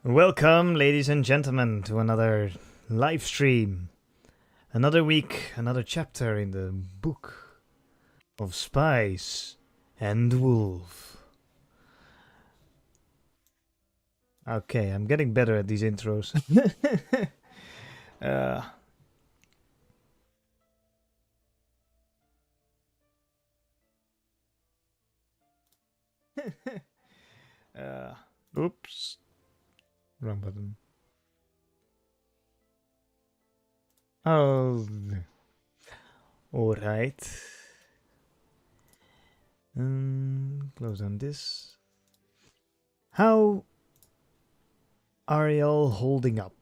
Welcome, ladies and gentlemen, to another live stream. Another week, another chapter in the book of Spice and Wolf. Okay, I'm getting better at these intros. uh, uh, oops, wrong button. Oh, alright. Close on this. How are y'all holding up?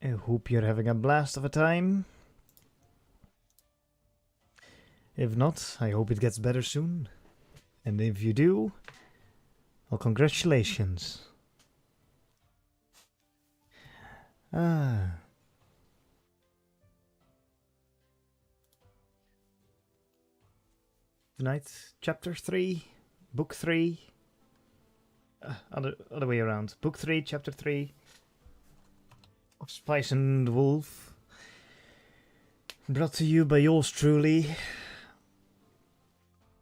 I hope you're having a blast of a time. If not, I hope it gets better soon. And if you do, well, congratulations. Ah. Tonight, chapter 3, book 3. Other way around. Book 3, chapter 3 of Spice and Wolf. Brought to you by yours truly.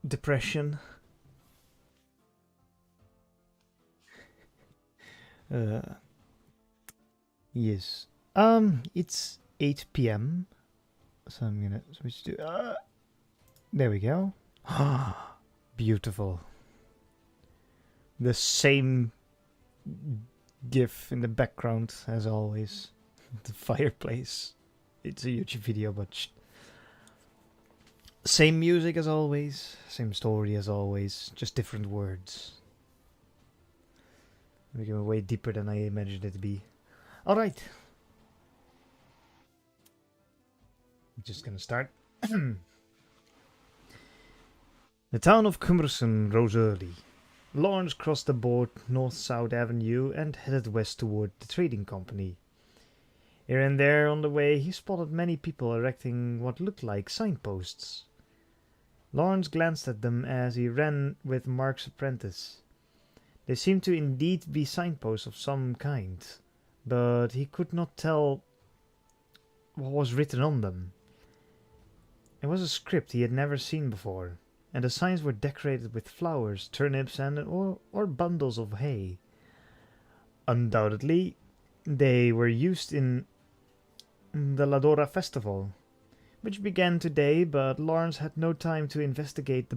Depression. Yes. It's 8 p.m. So I'm gonna switch to. There we go. Beautiful. The same GIF in the background as always. The fireplace. It's a YouTube video, but same music as always, same story as always, just different words. Making it way deeper than I imagined it to be. Alright. Just gonna start. The town of Cumberson rose early. Lawrence crossed the broad north-south avenue and headed west toward the trading company. Here and there on the way he spotted many people erecting what looked like signposts. Lawrence glanced at them as he ran with Mark's apprentice. They seemed to indeed be signposts of some kind, but he could not tell what was written on them. It was a script he had never seen before, and the signs were decorated with flowers, turnips, or bundles of hay. Undoubtedly, they were used in the Ladora festival, which began today, but Lawrence had no time to investigate. The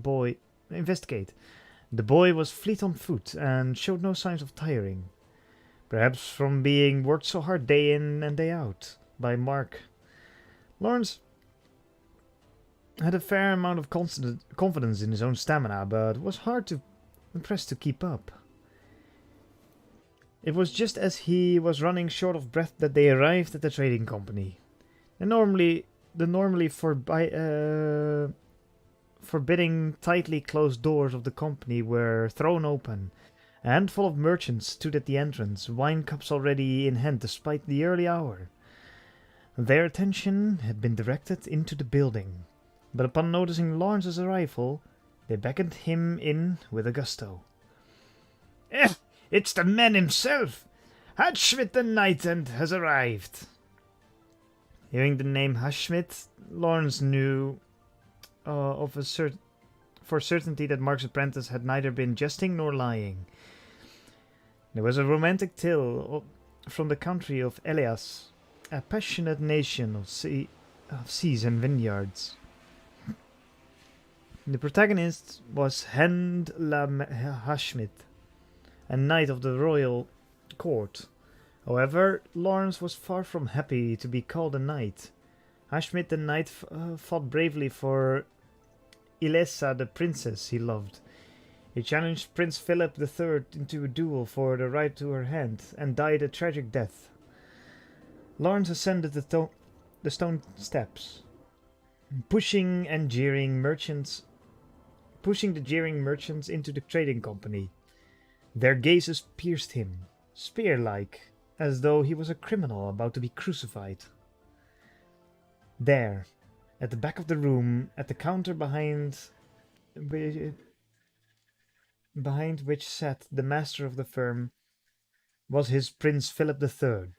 boy was fleet on foot and showed no signs of tiring, perhaps from being worked so hard day in and day out by Mark. Lawrence had a fair amount of confidence in his own stamina, but was hard to pressed to keep up. It was just as he was running short of breath that they arrived at the trading company. The normally forbidding, tightly closed doors of the company were thrown open. A handful of merchants stood at the entrance, wine cups already in hand despite the early hour. Their attention had been directed into the building, but upon noticing Lawrence's arrival, they beckoned him in with a gusto. It's the man himself! Hashmit the Knight has arrived! Hearing the name Hashmit, Lawrence knew for certainty that Mark's apprentice had neither been jesting nor lying. There was a romantic tale from the country of Elias, a passionate nation of seas and vineyards. The protagonist was Hand la Hashmit, a knight of the royal court. However, Lawrence was far from happy to be called a knight. Hashmit the knight fought bravely for Ilessa, the princess he loved. He challenged Prince Philip III into a duel for the right to her hand, and died a tragic death. Lawrence ascended the stone steps, pushing the jeering merchants into the trading company. Their gazes pierced him, spear-like, as though he was a criminal about to be crucified. There, at the back of the room, at the counter behind behind which sat the master of the firm, was his Prince Philip III.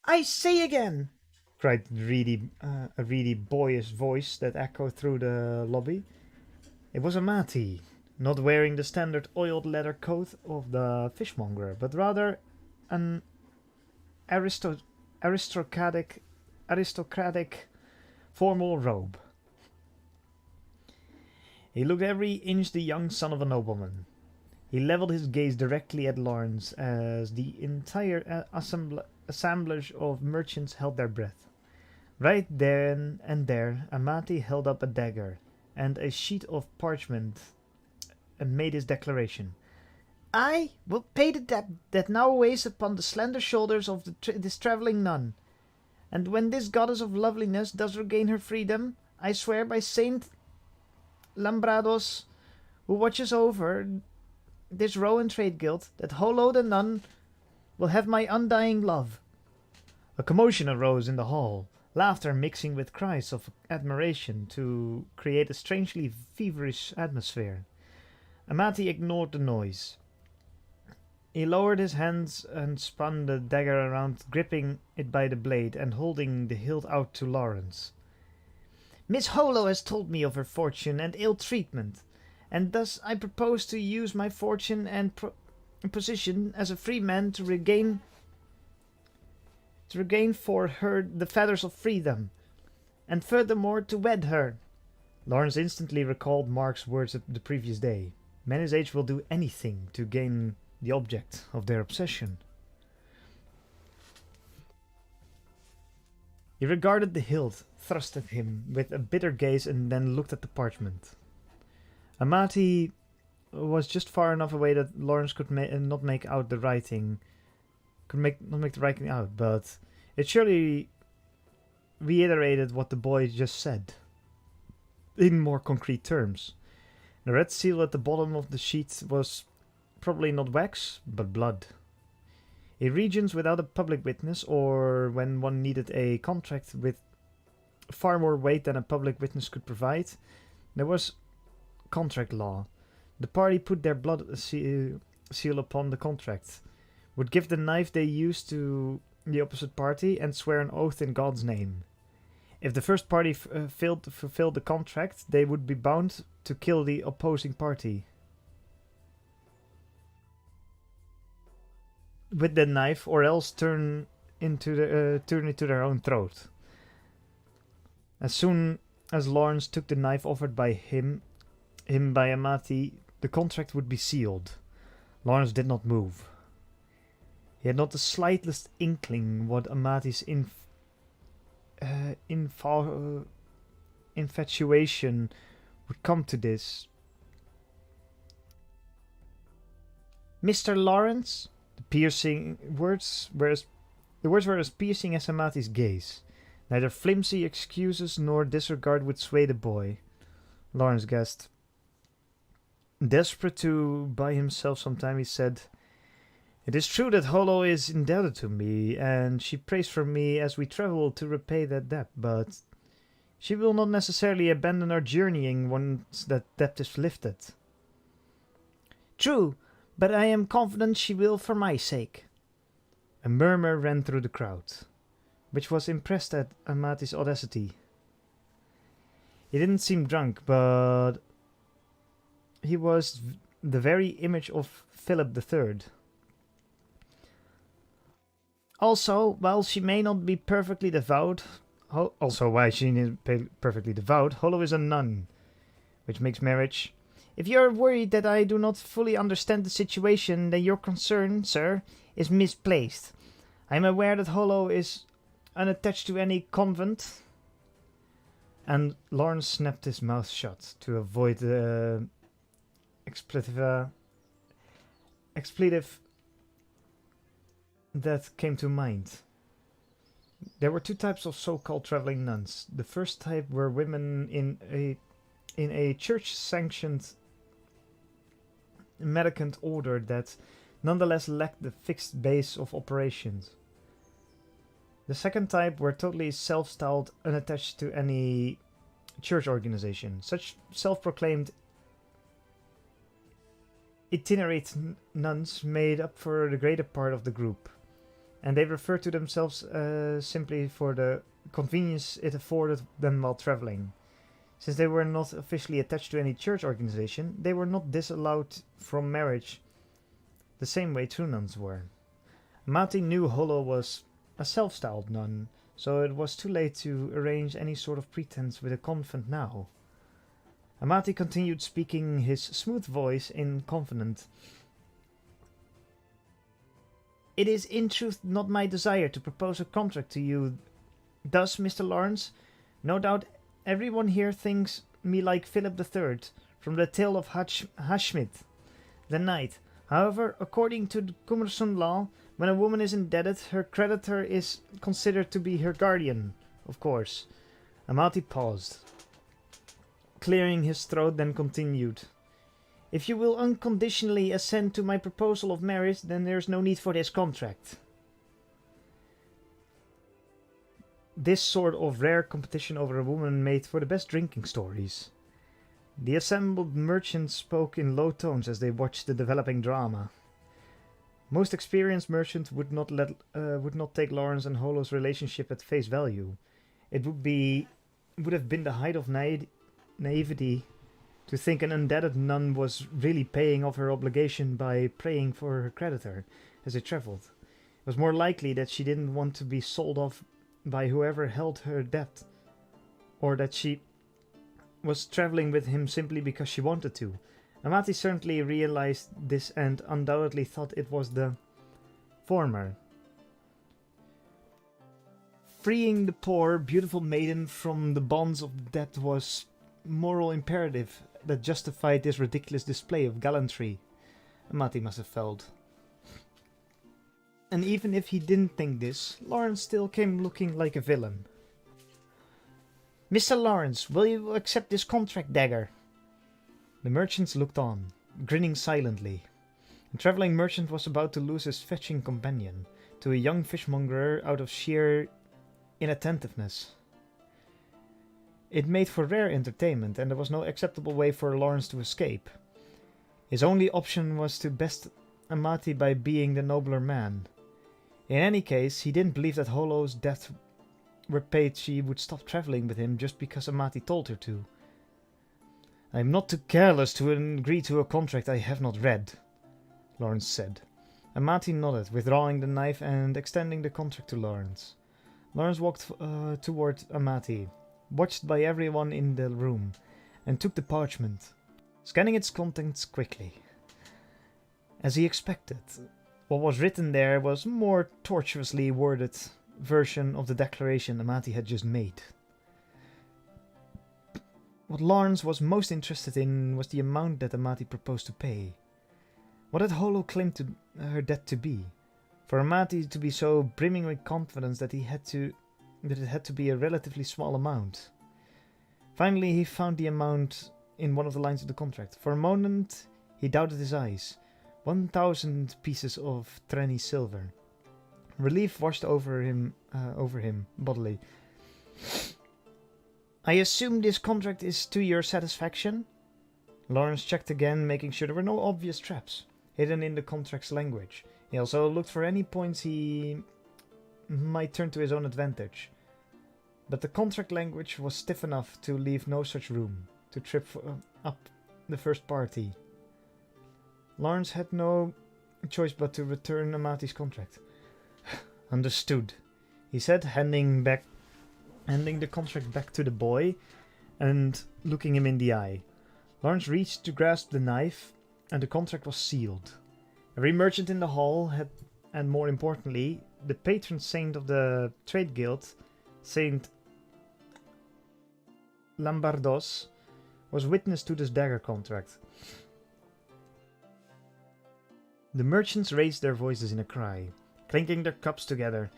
"I say again!" cried a reedy boyish voice that echoed through the lobby. It was Amati, not wearing the standard oiled leather coat of the fishmonger, but rather an aristo- aristocratic, aristocratic formal robe. He looked every inch the young son of a nobleman. He levelled his gaze directly at Lawrence as the entire assemblage of merchants held their breath. Right then and there, Amati held up a dagger and a sheet of parchment and made his declaration. "I will pay the debt that now weighs upon the slender shoulders of this travelling nun. And when this goddess of loveliness does regain her freedom, I swear by Saint Lambrados, who watches over this Rowan trade guild, that Holo the nun will have my undying love." A commotion arose in the hall, laughter mixing with cries of admiration to create a strangely feverish atmosphere. Amati ignored the noise. He lowered his hands and spun the dagger around, gripping it by the blade and holding the hilt out to Lawrence. "Miss Holo has told me of her fortune and ill treatment, and thus I propose to use my fortune and position as a free man to regain for her the feathers of freedom, and furthermore to wed her." Lawrence instantly recalled Mark's words the previous day. Men his age will do anything to gain the object of their obsession. He regarded the hilt thrust at him with a bitter gaze and then looked at the parchment. Amati was just far enough away that Lawrence could not make out the writing. Not make the writing out, but it surely reiterated what the boy just said, in more concrete terms. The red seal at the bottom of the sheet was probably not wax, but blood. In regions without a public witness, or when one needed a contract with far more weight than a public witness could provide, there was contract law. The party put their blood seal upon the contract, would give the knife they used to the opposite party, and swear an oath in God's name. If the first party failed to fulfill the contract, they would be bound to kill the opposing party with the knife, or else turn it to their own throat. As soon as Lawrence took the knife offered by him by Amati, the contract would be sealed. Lawrence did not move. He had not the slightest inkling what Amati's infatuation would come to this. "Mr. Lawrence?" The words were as piercing as Amati's gaze. Neither flimsy excuses nor disregard would sway the boy, Lawrence guessed. Desperate to buy himself some time, he said, "It is true that Holo is indebted to me, and she prays for me as we travel to repay that debt, but she will not necessarily abandon our journeying once that debt is lifted." "True, but I am confident she will for my sake." A murmur ran through the crowd, which was impressed at Amati's audacity. He didn't seem drunk, but he was the very image of Philip III. "Also, while she may not be perfectly devout, Holo is a nun, which makes marriage. If you are worried that I do not fully understand the situation, then your concern, sir, is misplaced. I am aware that Holo is unattached to any convent." And Lawrence snapped his mouth shut to avoid the expletive that came to mind. There were two types of so-called traveling nuns. The first type were women in a church-sanctioned mendicant order that nonetheless lacked the fixed base of operations. The second type were totally self-styled, unattached to any church organization. Such self-proclaimed itinerant nuns made up for the greater part of the group, and they referred to themselves simply for the convenience it afforded them while traveling. Since they were not officially attached to any church organization, they were not disallowed from marriage the same way true nuns were. Amati knew Holo was a self-styled nun, so it was too late to arrange any sort of pretense with a convent now. Amati continued, speaking his smooth voice in confident. It is in truth not my desire to propose a contract to you. Thus, Mr. Lawrence, no doubt everyone here thinks me like Philip III from the tale of Hashmit, the knight. However, according to the Cumberson law, when a woman is indebted, her creditor is considered to be her guardian, of course. Amati paused, clearing his throat, then continued. If you will unconditionally assent to my proposal of marriage, then there is no need for this contract. This sort of rare competition over a woman made for the best drinking stories. The assembled merchants spoke in low tones as they watched the developing drama. Most experienced merchants would not take Lawrence and Holo's relationship at face value. It would have been the height of naivety to think an indebted nun was really paying off her obligation by praying for her creditor as they traveled. It was more likely that she didn't want to be sold off by whoever held her debt, or that she was traveling with him simply because she wanted to. Amati certainly realized this and undoubtedly thought it was the former. Freeing the poor, beautiful maiden from the bonds of debt was moral imperative that justified this ridiculous display of gallantry, Amati must have felt. And even if he didn't think this, Lawrence still came looking like a villain. Mr. Lawrence, will you accept this contract, dagger? The merchants looked on, grinning silently. The travelling merchant was about to lose his fetching companion to a young fishmonger out of sheer inattentiveness. It made for rare entertainment, and there was no acceptable way for Lawrence to escape. His only option was to best Amati by being the nobler man. In any case, he didn't believe that Holo's debts were paid she would stop travelling with him just because Amati told her to. I am not too careless to agree to a contract I have not read, Lawrence said. Amati nodded, withdrawing the knife and extending the contract to Lawrence. Lawrence walked toward Amati, watched by everyone in the room, and took the parchment, scanning its contents quickly. As he expected, what was written there was a more tortuously worded version of the declaration Amati had just made. What Lawrence was most interested in was the amount that Amati proposed to pay. What had Holo claimed to her debt to be? For Amati to be so brimming with confidence that it had to be a relatively small amount. Finally, he found the amount in one of the lines of the contract. For a moment, he doubted his eyes. 1,000 pieces of Trenny silver. Relief washed over him bodily. I assume this contract is to your satisfaction? Lawrence checked again, making sure there were no obvious traps hidden in the contract's language. He also looked for any points he might turn to his own advantage. But the contract language was stiff enough to leave no such room to trip up the first party. Lawrence had no choice but to return Amati's contract. Understood, he said, handing the contract back to the boy and looking him in the eye. Lawrence reached to grasp the knife, and the contract was sealed. Every merchant in the hall had, and more importantly, the patron saint of the trade guild, Saint Lambardos, was witness to this dagger contract. The merchants raised their voices in a cry, clinking their cups together,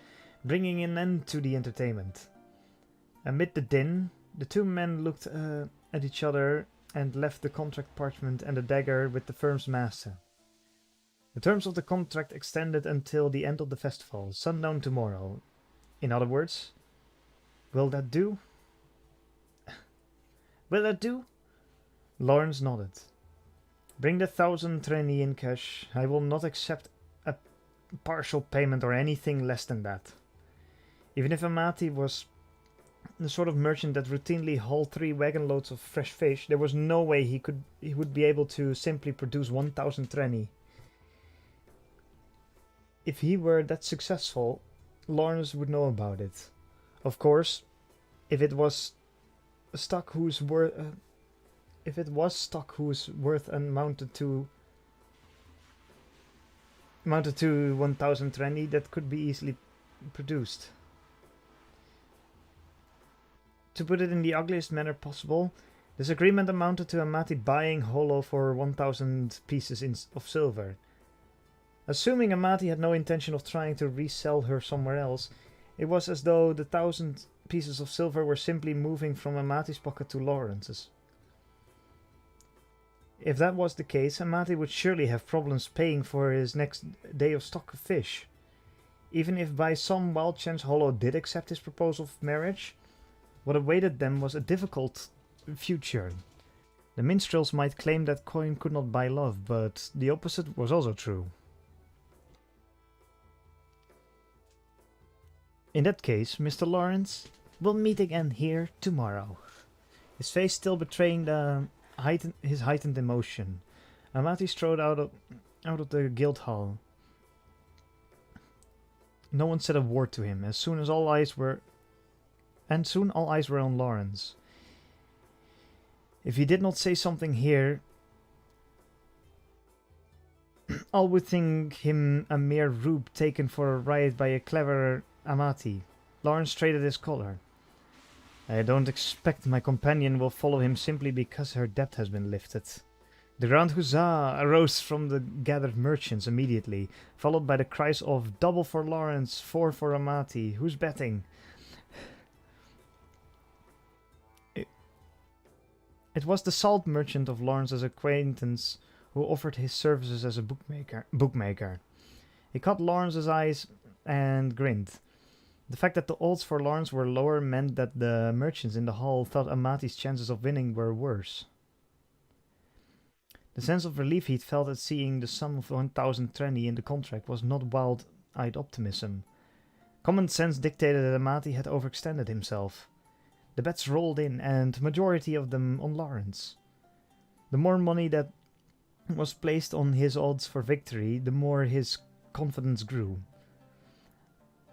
bringing an end to the entertainment. Amid the din, the two men looked at each other and left the contract parchment and the dagger with the firm's master. The terms of the contract extended until the end of the festival, sundown tomorrow. In other words, will that do? Will that do? Lawrence nodded. Bring the 1,000 trenny in cash. I will not accept a partial payment or anything less than that. Even if Amati was the sort of merchant that routinely hauled 3 wagon loads of fresh fish, there was no way he would be able to simply produce 1,000 trenny. If he were that successful, Lawrence would know about it. Of course, if it was stock whose worth amounted to 1,000 trenny, that could be easily produced. To put it in the ugliest manner possible, this agreement amounted to Amati buying Holo for 1,000 pieces of silver. Assuming Amati had no intention of trying to resell her somewhere else, it was as though the 1,000 pieces of silver were simply moving from Amati's pocket to Lawrence's. If that was the case, Amati would surely have problems paying for his next day of stock of fish. Even if by some wild chance Holo did accept his proposal of marriage, what awaited them was a difficult future. The minstrels might claim that coin could not buy love, but the opposite was also true. In that case, Mr. Lawrence, we'll meet again here tomorrow. His face still betraying his heightened emotion. Amati strode out of the guild hall. No one said a word to him, soon all eyes were on Lawrence. If he did not say something here, all would think him a mere rube taken for a ride by a clever Amati. Lawrence traded his collar. I don't expect my companion will follow him simply because her debt has been lifted. The grand huzzah arose from the gathered merchants immediately, followed by the cries of double for Lawrence, 4 for Amati. Who's betting? It was the salt merchant of Lawrence's acquaintance who offered his services as a bookmaker. He caught Lawrence's eyes and grinned. The fact that the odds for Lawrence were lower meant that the merchants in the hall thought Amati's chances of winning were worse. The sense of relief he'd felt at seeing the sum of 1,000 trenny in the contract was not wild-eyed optimism. Common sense dictated that Amati had overextended himself. The bets rolled in, and majority of them on Lawrence. The more money that was placed on his odds for victory, the more his confidence grew.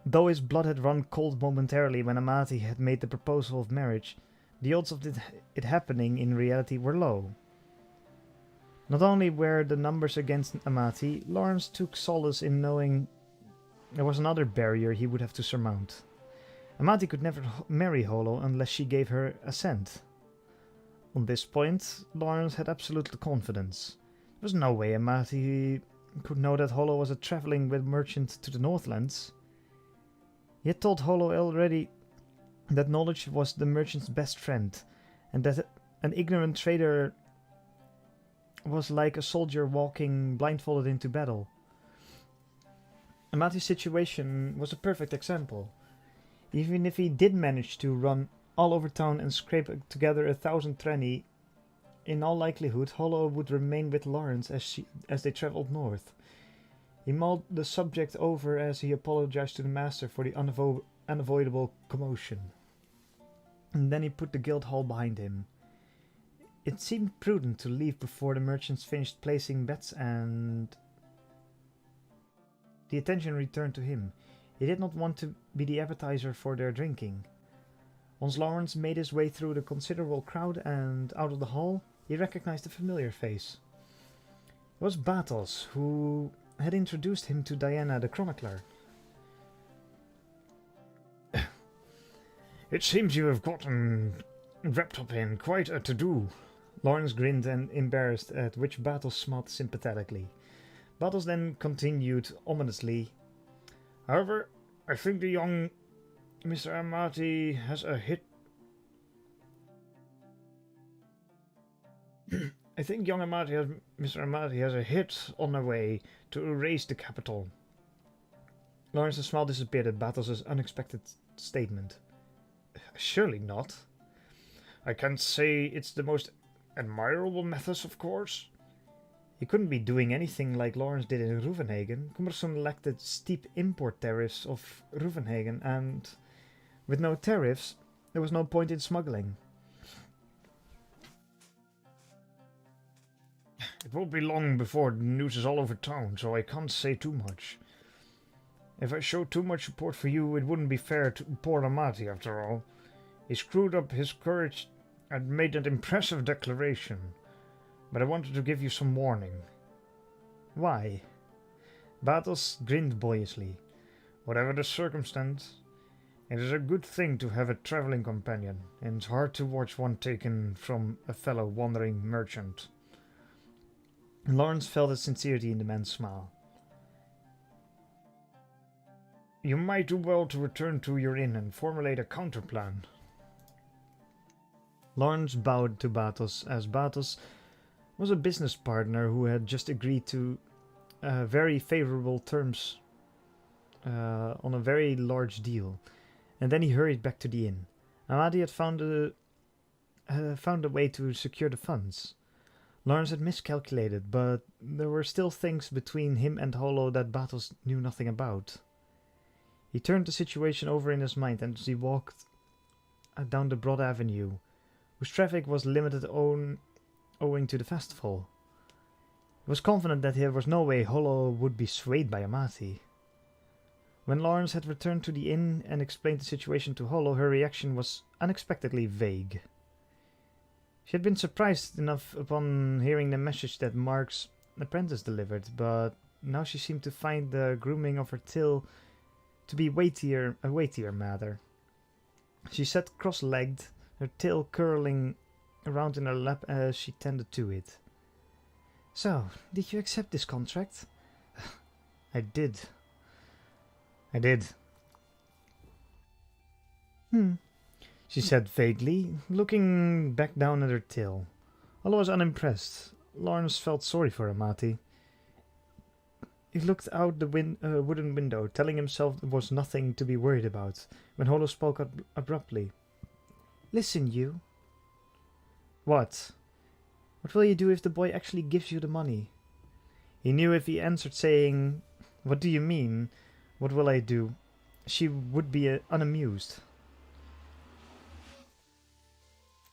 Though his blood had run cold momentarily when Amati had made the proposal of marriage, the odds of it happening in reality were low. Not only were the numbers against Amati, Lawrence took solace in knowing there was another barrier he would have to surmount. Amati could never marry Holo unless she gave her assent. On this point, Lawrence had absolute confidence. There was no way Amati could know that Holo was a traveling with merchant to the Northlands. He had told Holo already that knowledge was the merchant's best friend, and that an ignorant trader was like a soldier walking blindfolded into battle. Amati's situation was a perfect example. Even if he did manage to run all over town and scrape together 1,000 trenny, in all likelihood Holo would remain with Lawrence as they travelled north. He mulled the subject over as he apologized to the master for the unavoidable commotion. And then he put the guild hall behind him. It seemed prudent to leave before the merchants finished placing bets, and the attention returned to him. He did not want to be the appetizer for their drinking. Once Lawrence made his way through the considerable crowd and out of the hall, he recognized a familiar face. It was Batos, who had introduced him to Diana the Chronicler. It seems you have gotten wrapped up in quite a to-do. Lawrence grinned and embarrassed, at which Batos smiled sympathetically. Batos then continued ominously. However, I think the young Mr. Amati has a hit. Mr. Amati has a hit on the way to erase the capital. Lawrence's smile disappeared at Batos' unexpected statement. Surely not. I can't say it's the most admirable methods, of course. He couldn't be doing anything like Lawrence did in Ruvenhagen. Cumberson lacked the steep import tariffs of Ruvenhagen, and with no tariffs, there was no point in smuggling. It won't be long before the news is all over town, so I can't say too much. If I show too much support for you, it wouldn't be fair to poor Amati after all. He screwed up his courage and made an impressive declaration. But I wanted to give you some warning. Why? Batos grinned boyishly. Whatever the circumstance, it is a good thing to have a traveling companion, and it's hard to watch one taken from a fellow wandering merchant. Lawrence felt the sincerity in the man's smile. You might do well to return to your inn and formulate a counterplan. Lawrence bowed to Batos, as Batos was a business partner who had just agreed to very favorable terms on a very large deal, and then he hurried back to the inn. Amadi had found a way to secure the funds. Lawrence had miscalculated, but there were still things between him and Holo that Batos knew nothing about. He turned the situation over in his mind as he walked down the broad avenue, whose traffic was limited owing to the festival. He was confident that there was no way Holo would be swayed by Amati. When Lawrence had returned to the inn and explained the situation to Holo, her reaction was unexpectedly vague. She had been surprised enough upon hearing the message that Mark's apprentice delivered, but now she seemed to find the grooming of her till to be a weightier matter. She sat cross-legged, her tail curling around in her lap as she tended to it. So, did you accept this contract? I did. She said vaguely, looking back down at her tail. Holo was unimpressed. Lawrence felt sorry for Amati. He looked out the wooden window, telling himself there was nothing to be worried about, when Holo spoke abruptly. Listen, you. What? What will you do if the boy actually gives you the money? He knew if he answered saying, What do you mean? What will I do? She would be unamused.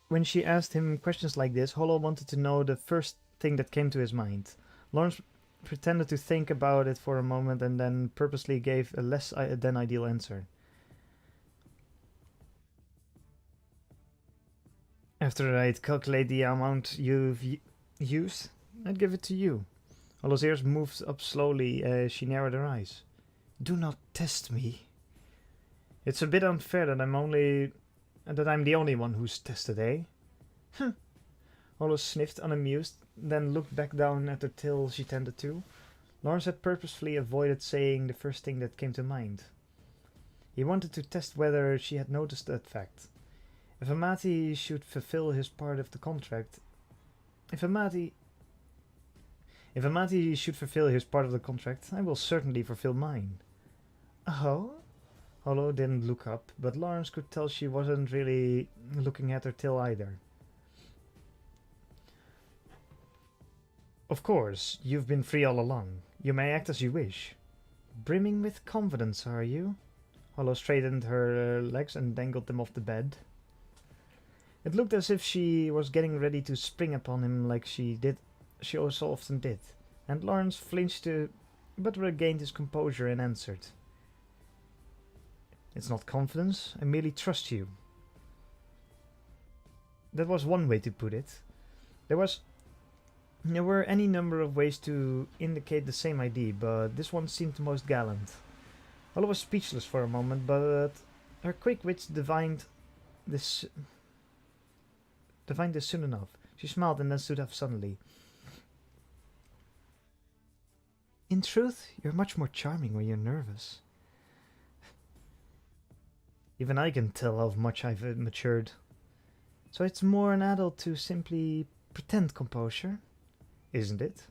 When she asked him questions like this, Holo wanted to know the first thing that came to his mind. Lawrence pretended to think about it for a moment and then purposely gave a less than ideal answer. After I'd calculate the amount you've used, I'd give it to you. Holo's ears moved up slowly as she narrowed her eyes. Do not test me. It's a bit unfair that I'm the only one who's tested, eh? Holo sniffed, unamused, then looked back down at the till she tended to. Lawrence had purposefully avoided saying the first thing that came to mind. He wanted to test whether she had noticed that fact. If Amati should fulfill his part of the contract... If Amati should fulfill his part of the contract, I will certainly fulfill mine. Oh? Holo didn't look up, but Lawrence could tell she wasn't really looking at her till either. Of course, you've been free all along. You may act as you wish. Brimming with confidence, are you? Holo straightened her legs and dangled them off the bed. It looked as if she was getting ready to spring upon him like she so often did, and Lawrence flinched but regained his composure and answered. It's not confidence, I merely trust you. That was one way to put it. There were any number of ways to indicate the same idea, but this one seemed the most gallant. Holo was speechless for a moment, but her quick wits divined this soon enough. She smiled and then stood up suddenly. In truth, you're much more charming when you're nervous. Even I can tell how much I've matured. So it's more an adult to simply pretend composure, isn't it?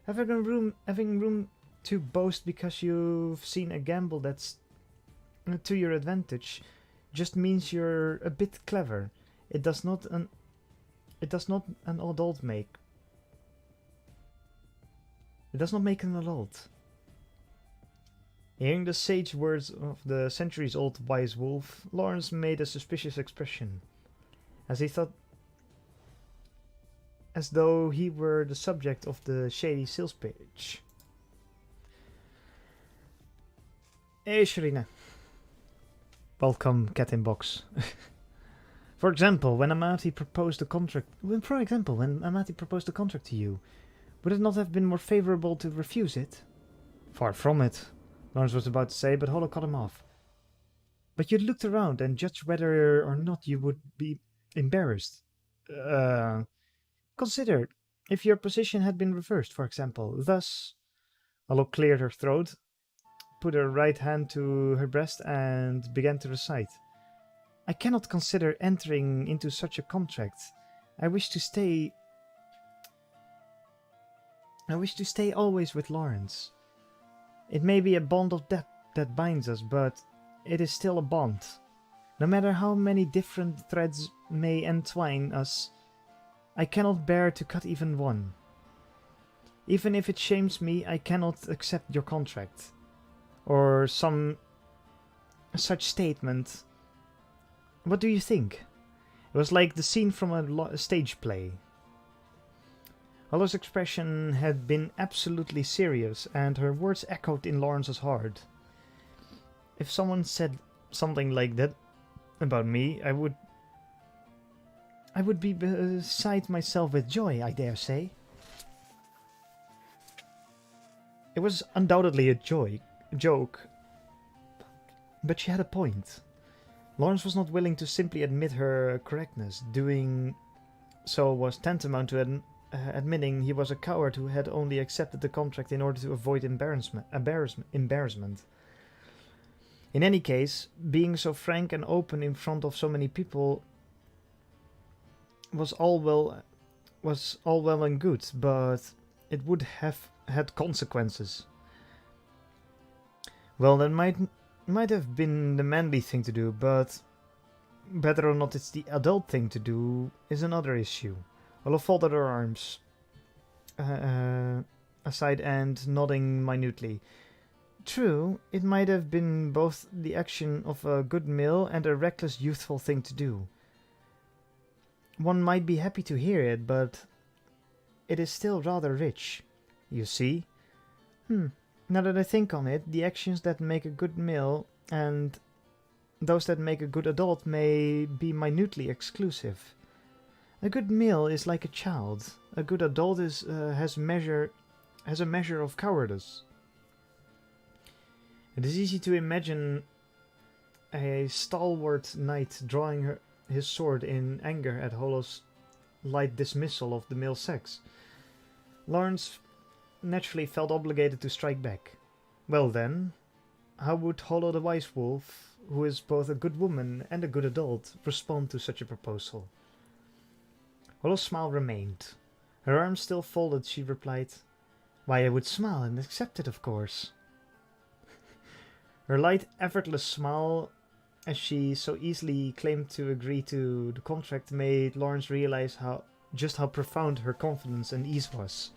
Having room to boast because you've seen a gamble that's to your advantage just means you're a bit clever. It does not an adult make. It does not make an adult. Hearing the sage words of the centuries-old wise wolf, Lawrence made a suspicious expression, as he thought, as though he were the subject of the shady sales pitch. Hey, Sharina. Welcome, cat in box. For example, when Amati proposed a contract to you, would it not have been more favorable to refuse it? Far from it, Lawrence was about to say, but Hollow cut him off. But you'd looked around and judged whether or not you would be embarrassed. Consider if your position had been reversed, for example. Thus, Hollow cleared her throat, put her right hand to her breast, and began to recite. I cannot consider entering into such a contract. I wish to stay always with Lawrence. It may be a bond of debt that binds us, but it is still a bond. No matter how many different threads may entwine us, I cannot bear to cut even one. Even if it shames me, I cannot accept your contract. Or some such statement. What do you think? It was like the scene from a stage play. Hollow's expression had been absolutely serious, and her words echoed in Lawrence's heart. If someone said something like that about me, I would be beside myself with joy, I dare say. It was undoubtedly a joke, but she had a point. Lawrence was not willing to simply admit her correctness. Doing so was tantamount to admitting he was a coward who had only accepted the contract in order to avoid embarrassment. In any case, being so frank and open in front of so many people was all well and good, but it would have had consequences. Well, that might have been the manly thing to do, but whether or not it's the adult thing to do is another issue. Olive folded her arms aside and nodding minutely. True, it might have been both the action of a good male and a reckless youthful thing to do. One might be happy to hear it, but it is still rather rich, you see. Now that I think on it, the actions that make a good male and those that make a good adult may be minutely exclusive. A good male is like a child. A good adult has a measure of cowardice. It is easy to imagine a stalwart knight drawing his sword in anger at Hollow's light dismissal of the male sex. Lawrence naturally felt obligated to strike back. Well then, how would Hollow the Wise Wolf, who is both a good woman and a good adult, respond to such a proposal? Hollow's smile remained. Her arms still folded, she replied, Why, I would smile and accept it, of course. Her light, effortless smile, as she so easily claimed to agree to the contract, made Lawrence realize just how profound her confidence and ease was.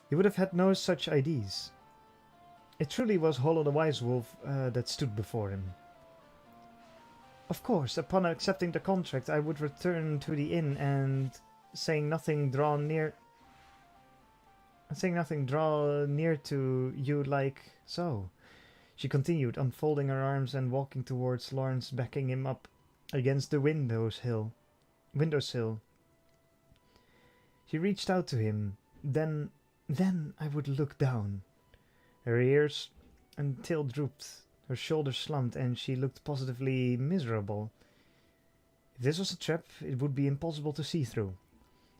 He would have had no such ideas. It truly was Hollow the Wise Wolf that stood before him. Of course, upon accepting the contract, I would return to the inn and, saying nothing draw near to you like so. She continued, unfolding her arms and walking towards Lawrence, backing him up against the windowsill. She reached out to him. Then I would look down. Her ears and tail drooped, her shoulders slumped, and she looked positively miserable. If this was a trap, it would be impossible to see through.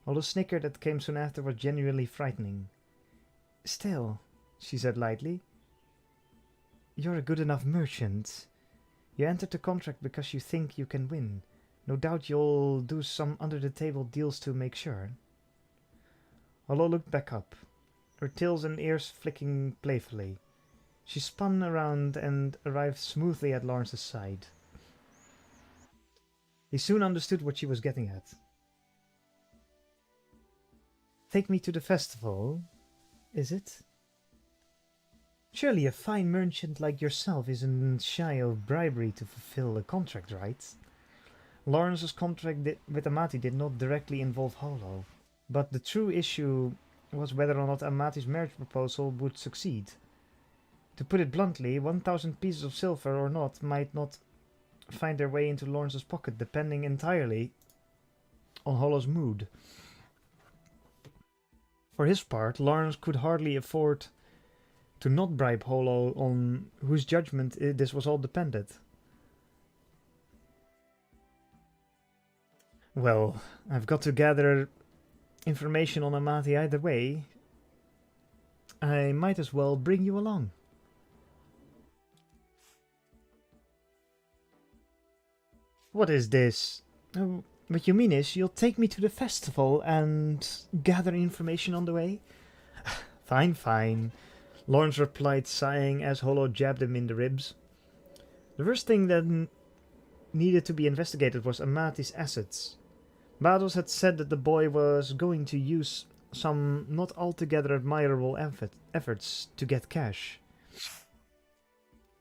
Although the snicker that came soon after was genuinely frightening. Still, she said lightly, you're a good enough merchant. You entered the contract because you think you can win. No doubt you'll do some under-the-table deals to make sure. Hollow looked back up, her tails and ears flicking playfully. She spun around and arrived smoothly at Lawrence's side. He soon understood what she was getting at. Take me to the festival, is it? Surely a fine merchant like yourself isn't shy of bribery to fulfill a contract, right? Lawrence's contract with Amati did not directly involve Holo, but the true issue was whether or not Amati's marriage proposal would succeed. To put it bluntly, 1,000 pieces of silver or not might not find their way into Lawrence's pocket, depending entirely on Holo's mood. For his part, Lawrence could hardly afford to not bribe Holo, on whose judgment this was all depended. Well, I've got to gather information on Amati either way. I might as well bring you along. What is this? Oh, what you mean is you'll take me to the festival and gather information on the way? Fine, fine, Lawrence replied, sighing as Holo jabbed him in the ribs. The first thing that needed to be investigated was Amati's assets. Bados had said that the boy was going to use some not altogether admirable efforts to get cash,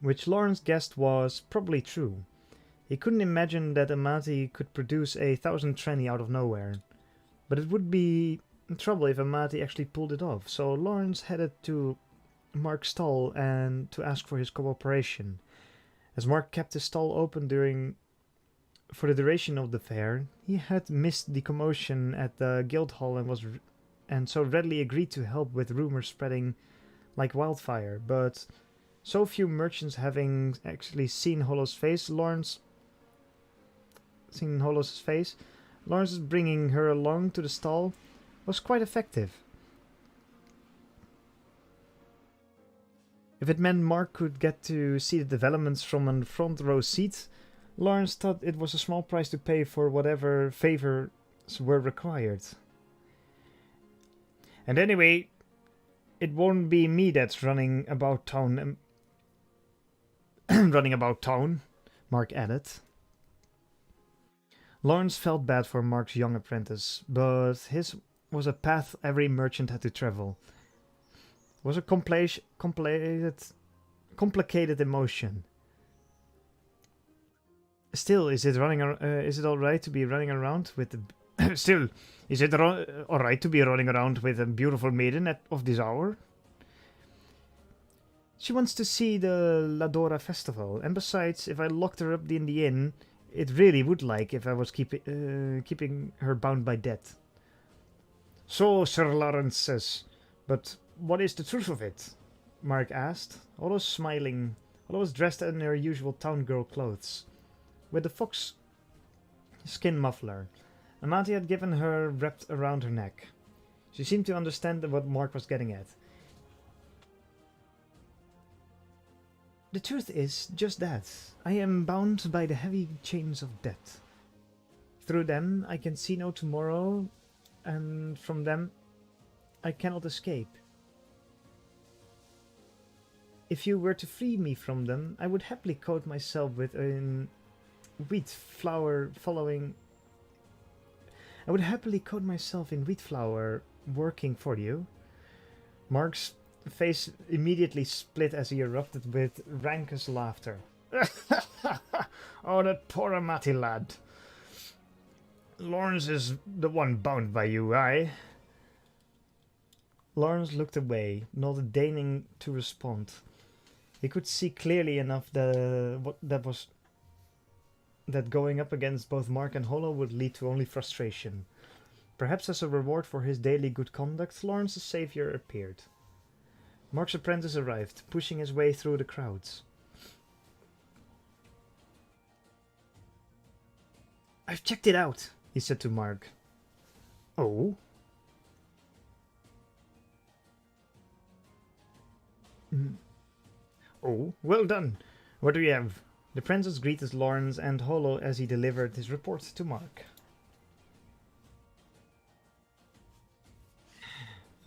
which Lawrence guessed was probably true. He couldn't imagine that Amati could produce 1,000 trenny out of nowhere, but it would be trouble if Amati actually pulled it off, so Lawrence headed to Mark's stall and to ask for his cooperation. As Mark kept his stall open for the duration of the fair, he had missed the commotion at the guild hall and so readily agreed to help with rumors spreading like wildfire. But so few merchants having actually seen Holo's face, Lawrence's bringing her along to the stall was quite effective. If it meant Mark could get to see the developments from a front row seat, Lawrence thought it was a small price to pay for whatever favors were required. And anyway, it won't be me that's running about town, Mark added. Lawrence felt bad for Mark's young apprentice, but his was a path every merchant had to travel. It was a complicated emotion. Still, is it all right to be running around with all right to be running around with a beautiful maiden of this hour? She wants to see the Ladora festival, and besides, if I locked her up in the inn, it really would like if I was keeping her bound by debt. So Sir Lawrence says, but what is the truth of it? Mark asked, always smiling. Always dressed in her usual town girl clothes, with the fox skin muffler Amati had given her wrapped around her neck. She seemed to understand what Mark was getting at. The truth is just that. I am bound by the heavy chains of debt. Through them I can see no tomorrow, and from them I cannot escape. If you were to free me from them, I would happily coat myself with wheat flour working for you. Mark's face immediately split as he erupted with raucous laughter. Oh, that poor Amati lad. Lawrence is the one bound by you, aye? Lawrence looked away, not deigning to respond. He could see clearly enough that going up against both Mark and Holo would lead to only frustration. Perhaps as a reward for his daily good conduct, Lawrence's savior appeared. Mark's apprentice arrived, pushing his way through the crowds. I've checked it out, he said to Mark. Oh? Oh, well done. What do you have? The princess greeted Lawrence and Holo as he delivered his report to Mark.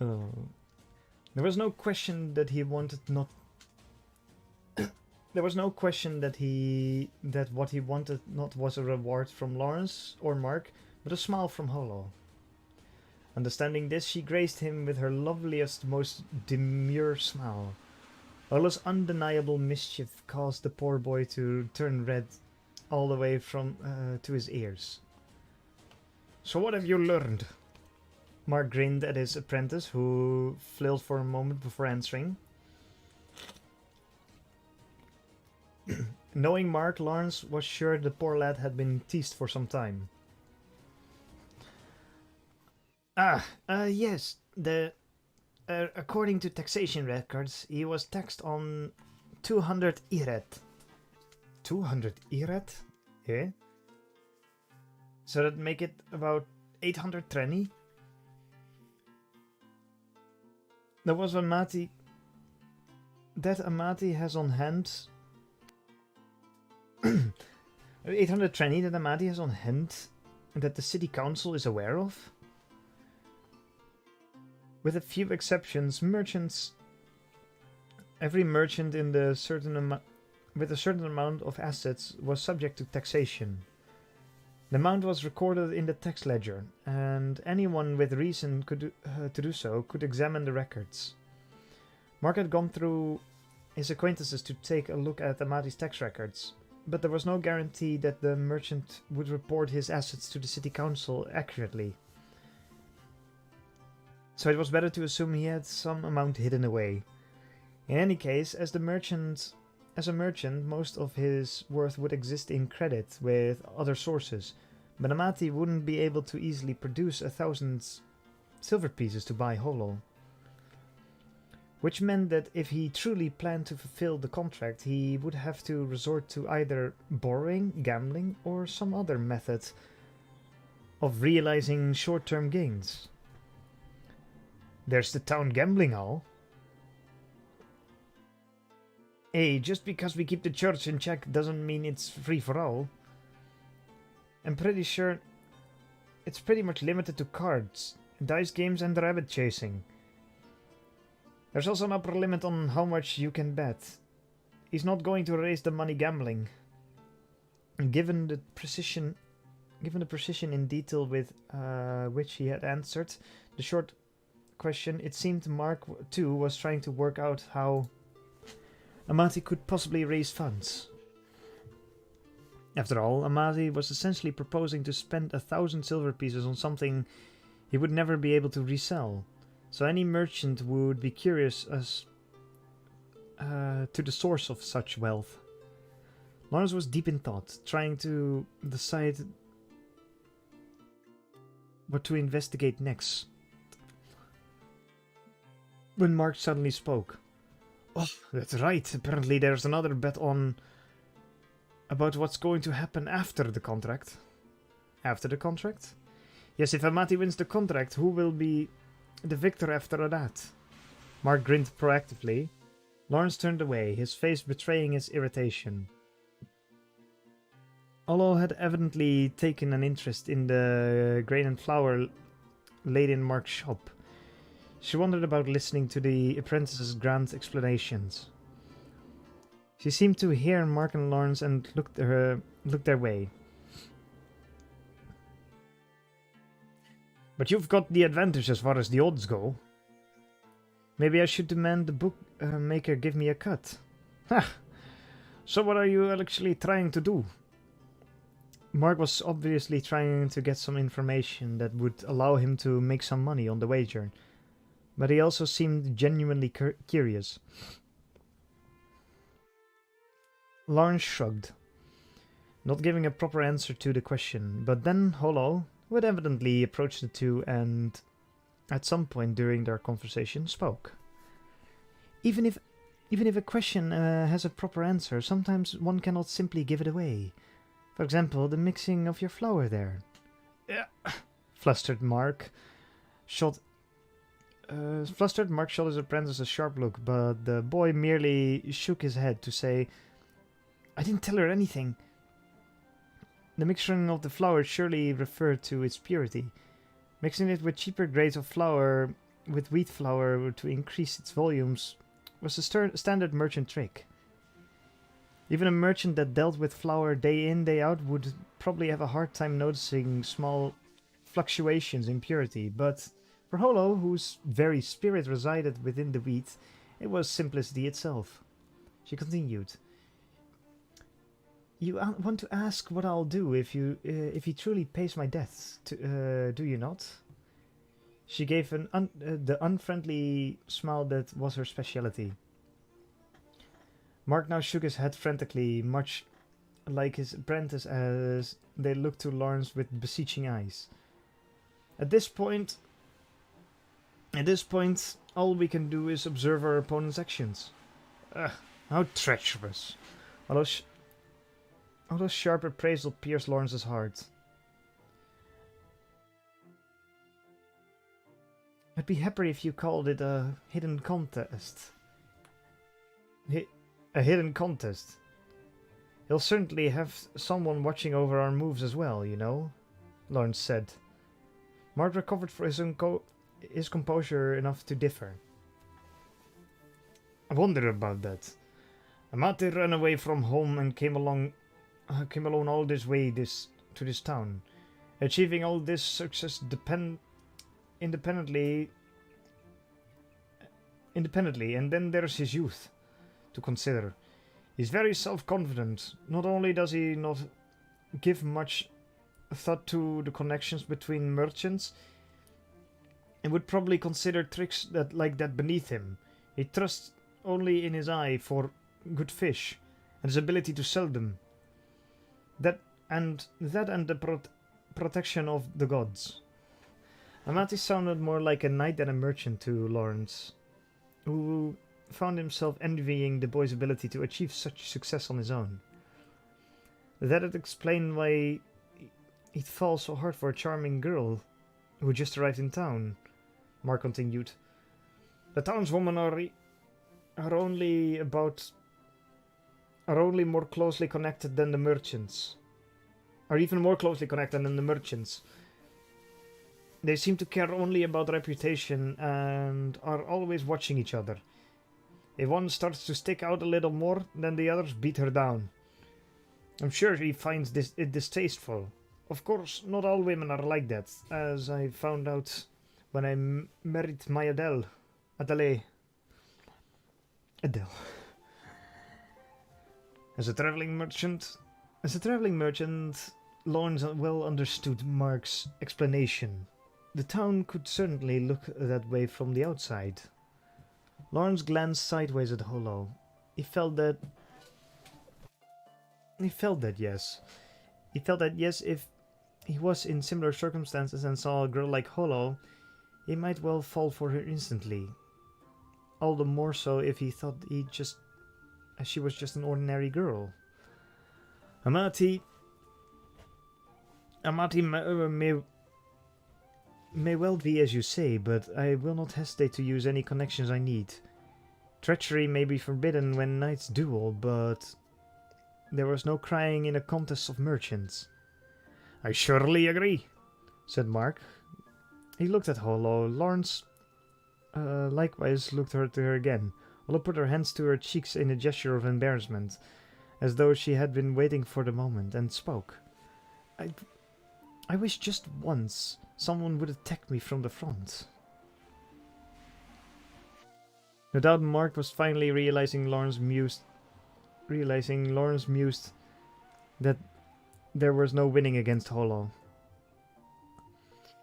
Oh. There was no question that he wanted not. There was no question that what he wanted not was a reward from Lawrence or Mark, but a smile from Holo. Understanding this, she graced him with her loveliest, most demure smile. Ola's undeniable mischief caused the poor boy to turn red all the way from to his ears. So what have you learned? Mark grinned at his apprentice, who flailed for a moment before answering. Knowing Mark, Lawrence was sure the poor lad had been teased for some time. Yes, according to taxation records, he was taxed on 200 iret. 200 iret? Yeah? So that'd make it about 800 trenny? That was what Amati... That Amati has on hand... 800 trenny that Amati has on hand and that the city council is aware of? With a few exceptions, merchants... Every merchant in the with a certain amount of assets was subject to taxation. The amount was recorded in the tax ledger, and anyone with reason to do so could examine the records. Mark had gone through his acquaintances to take a look at Amati's tax records, but there was no guarantee that the merchant would report his assets to the city council accurately. So it was better to assume he had some amount hidden away. In any case, as a merchant, most of his worth would exist in credit with other sources, but Amati wouldn't be able to easily produce 1,000 silver pieces to buy Holo. Which meant that if he truly planned to fulfill the contract, he would have to resort to either borrowing, gambling, or some other method of realizing short-term gains. There's the town gambling hall. Hey, just because we keep the church in check doesn't mean it's free for all. I'm pretty sure it's pretty much limited to cards, dice games and rabbit chasing. There's also an upper limit on how much you can bet. He's not going to raise the money gambling. Given the precision in detail with which he had answered the short question, it seemed Mark too was trying to work out how Amati could possibly raise funds. After all, Amati was essentially proposing to spend 1,000 silver pieces on something he would never be able to resell, so any merchant would be curious as to the source of such wealth. Lawrence was deep in thought, trying to decide what to investigate next, when Mark suddenly spoke. Oh, that's right. Apparently there's another bet on about what's going to happen after the contract. After the contract? Yes, if Amati wins the contract, who will be the victor after that? Mark grinned proactively. Lawrence turned away, his face betraying his irritation. Olo had evidently taken an interest in the grain and flour laid in Mark's shop. She wondered about listening to the apprentice's grand explanations. She seemed to hear Mark and Lawrence and looked their way. But you've got the advantage as far as the odds go. Maybe I should demand the bookmaker give me a cut. Ha! So what are you actually trying to do? Mark was obviously trying to get some information that would allow him to make some money on the wager, but he also seemed genuinely curious. Lawrence shrugged, not giving a proper answer to the question, but then Holo, who had evidently approached the two and, at some point during their conversation, spoke. Even if a question has a proper answer, sometimes one cannot simply give it away. For example, the mixing of your flour there. Yeah, flustered Mark shot his apprentice a sharp look, but the boy merely shook his head to say, I didn't tell her anything. The mixing of the flour surely referred to its purity. Mixing it with cheaper grades of flour with wheat flour to increase its volumes was a standard merchant trick. Even a merchant that dealt with flour day in, day out would probably have a hard time noticing small fluctuations in purity, but For Holo, whose very spirit resided within the wheat, it was simplicity itself. She continued, "You want to ask what I'll do if he truly pays my debts, do you not?" She gave the unfriendly smile that was her speciality. Mark now shook his head frantically, much like his apprentice, as they looked to Lawrence with beseeching eyes. At this point, all we can do is observe our opponent's actions. Ugh, how treacherous! Although sharp appraisal pierced Lawrence's heart. I'd be happier if you called it a hidden contest. A hidden contest. He'll certainly have someone watching over our moves as well, you know, Lawrence said. Mark recovered for his composure enough to differ. I wonder about that. Amati ran away from home and came alone all this way to this town, achieving all this success independently, and then there's his youth to consider. He's very self-confident. Not only does he not give much thought to the connections between merchants, he would probably consider tricks like that beneath him. He trusts only in his eye for good fish and his ability to sell them. That and the protection of the gods. Amati sounded more like a knight than a merchant to Lawrence, who found himself envying the boy's ability to achieve such success on his own. That'd explain why he'd fall so hard for a charming girl who just arrived in town, Mark continued. The townswomen are only more closely connected than the merchants. Are even more closely connected than the merchants. They seem to care only about reputation and are always watching each other. If one starts to stick out a little more, then the others beat her down. I'm sure he finds it distasteful. Of course, not all women are like that, as I found out when I married my Adele. As a traveling merchant, Lawrence well understood Mark's explanation. The town could certainly look that way from the outside. Lawrence glanced sideways at Holo. He felt that yes, if he was in similar circumstances and saw a girl like Holo, he might well fall for her instantly. All the more so if he thought she was just an ordinary girl. Amati may well be as you say, but I will not hesitate to use any connections I need. Treachery may be forbidden when knights duel, but there was no crying in a contest of merchants. I surely agree, said Mark. He looked at Holo. Lawrence likewise looked at her again. Holo put her hands to her cheeks in a gesture of embarrassment, as though she had been waiting for the moment, and spoke. I wish just once someone would attack me from the front. No doubt Mark was finally realizing Lawrence mused that there was no winning against Holo.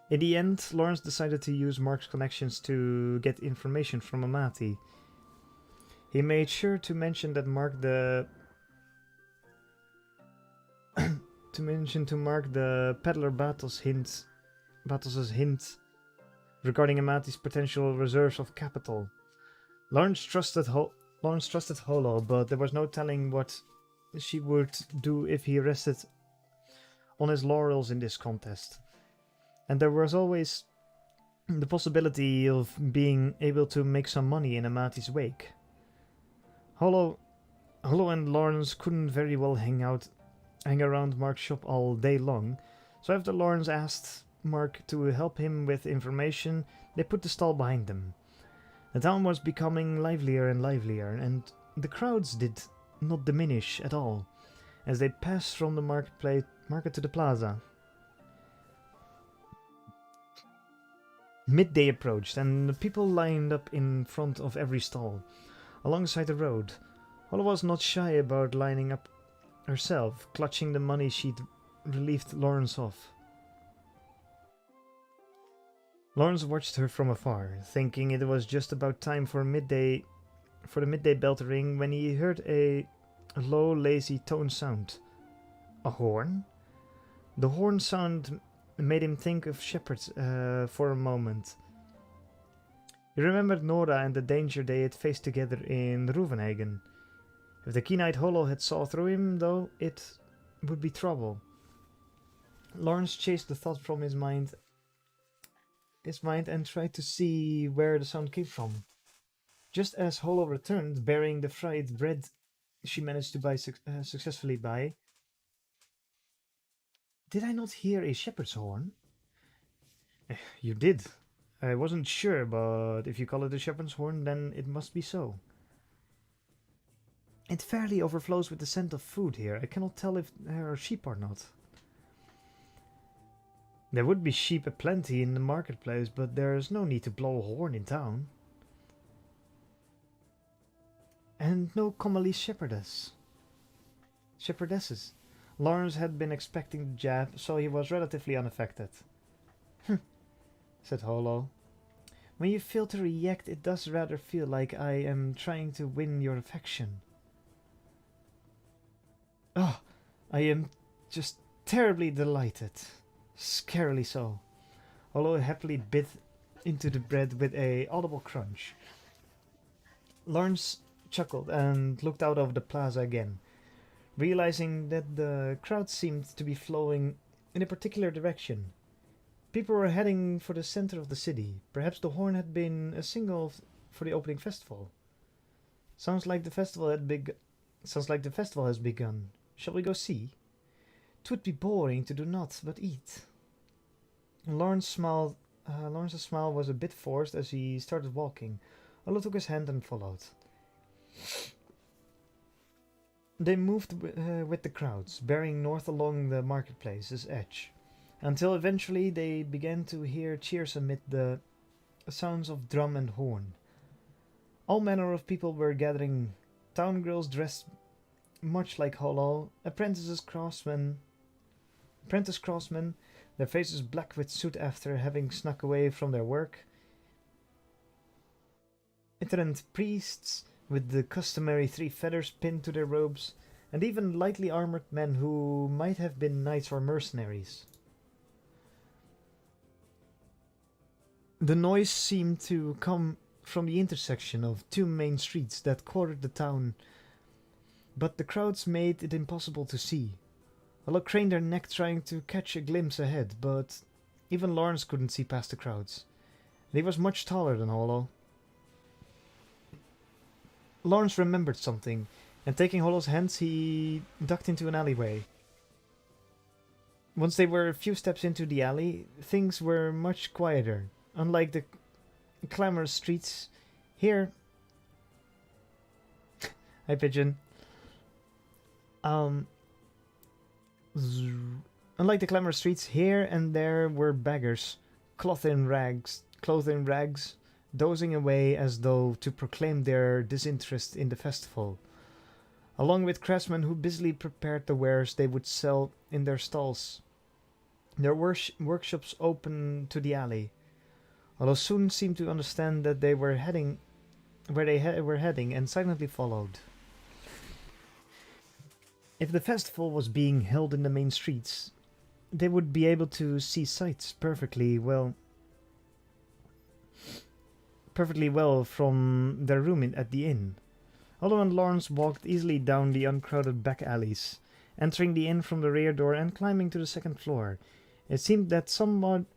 In the end, Lawrence decided to use Mark's connections to get information from Amati. He made sure to mention that to Mark the peddler Battles' hint regarding Amati's potential reserves of capital. Lawrence trusted Holo, but there was no telling what she would do if he rested on his laurels in this contest. And there was always the possibility of being able to make some money in Amati's wake. Holo and Lawrence couldn't very well hang around Mark's shop all day long, so after Lawrence asked Mark to help him with information, they put the stall behind them. The town was becoming livelier and livelier, and the crowds did not diminish at all as they passed from the market to the plaza. Midday approached, and the people lined up in front of every stall, alongside the road. Holla was not shy about lining up herself, clutching the money she'd relieved Lawrence of. Lawrence watched her from afar, thinking it was just about time for the midday bell to ring when he heard a low, lazy tone sound. A horn? The horn sound made him think of shepherds for a moment. He remembered Nora and the danger they had faced together in Ruvenhagen. If the keen-eyed Hollow had saw through him, though, it would be trouble. Lawrence chased the thought from his mind and tried to see where the sound came from. Just as Hollow returned, bearing the fried bread she managed to buy successfully by. Did I not hear a shepherd's horn? You did. I wasn't sure, but if you call it a shepherd's horn, then it must be so. It fairly overflows with the scent of food here. I cannot tell if there are sheep or not. There would be sheep aplenty in the marketplace, but there's no need to blow a horn in town. And no comely shepherdesses. Lawrence had been expecting the jab, so he was relatively unaffected. Said Hollow. When you fail to react, it does rather feel like I am trying to win your affection. Oh, I am just terribly delighted. Scarily so. Hollow happily bit into the bread with a audible crunch. Lawrence chuckled and looked out over the plaza again, realizing that the crowd seemed to be flowing in a particular direction. People were heading for the center of the city. Perhaps the horn had been a signal for the opening festival. Sounds like the festival has begun. Shall we go see? 'Twould be boring to do naught but eat. Lawrence's smile was a bit forced as he started walking. Hollow took his hand and followed. They moved with the crowds, bearing north along the marketplace's edge, until eventually they began to hear cheers amid the sounds of drum and horn. All manner of people were gathering, town girls dressed much like Hollow, apprentice craftsmen, their faces black with soot after having snuck away from their work, itinerant priests with the customary 3 feathers pinned to their robes, and even lightly armored men who might have been knights or mercenaries. The noise seemed to come from the intersection of 2 main streets that quartered the town, but the crowds made it impossible to see. Hollow craned their neck trying to catch a glimpse ahead, but even Lawrence couldn't see past the crowds. And he was much taller than Hollow. Lawrence remembered something, and taking Hollow's hands, he ducked into an alleyway. Once they were a few steps into the alley, things were much quieter. Unlike the clamorous streets here... Hi, Pigeon. Unlike the clamorous streets, here and there were beggars, clothed in rags, dozing away as though to proclaim their disinterest in the festival, along with craftsmen who busily prepared the wares they would sell in their stalls. There were workshops open to the alley, although soon seemed to understand that they were heading where they were heading and silently followed. If the festival was being held in the main streets, they would be able to see sights perfectly well from their room at the inn. Hollow and Lawrence walked easily down the uncrowded back alleys, entering the inn from the rear door and climbing to the 2nd floor. It seemed that someone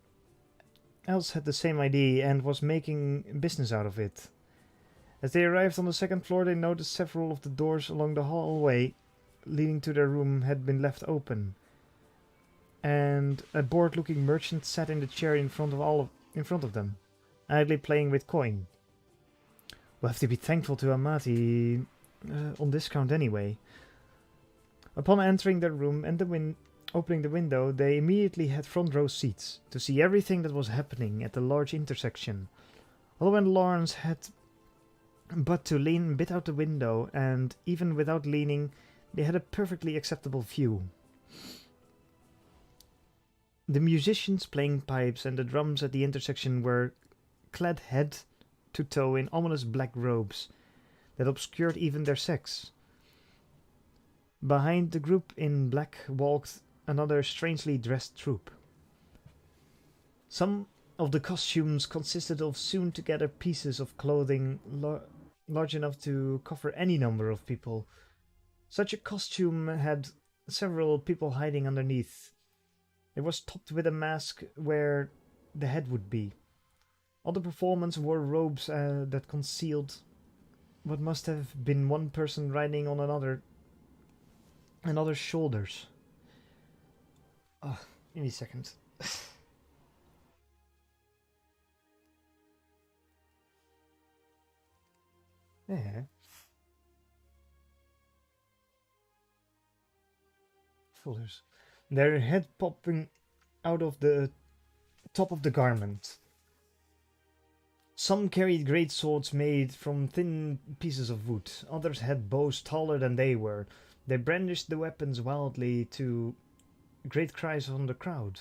else had the same idea and was making business out of it. As they arrived on the 2nd floor, they noticed several of the doors along the hallway leading to their room had been left open, and a bored-looking merchant sat in the chair in front of them, idly playing with coin. We'll have to be thankful to Amati on discount anyway. Upon entering their room and Opening the window, they immediately had front row seats to see everything that was happening at the large intersection. Although when Lawrence had but to lean a bit out the window, and even without leaning, they had a perfectly acceptable view. The musicians playing pipes and the drums at the intersection were clad head to toe in ominous black robes that obscured even their sex. Behind the group in black walked another strangely dressed troupe. Some of the costumes consisted of sewn together pieces of clothing large enough to cover any number of people. Such a costume had several people hiding underneath. It was topped with a mask where the head would be. Other performers wore robes that concealed what must have been one person riding on another's shoulders. Oh, give me a second. Yeah. Fullers. Their head popping out of the top of the garment. Some carried great swords made from thin pieces of wood. Others had bows taller than they were. They brandished the weapons wildly to great cries from the crowd.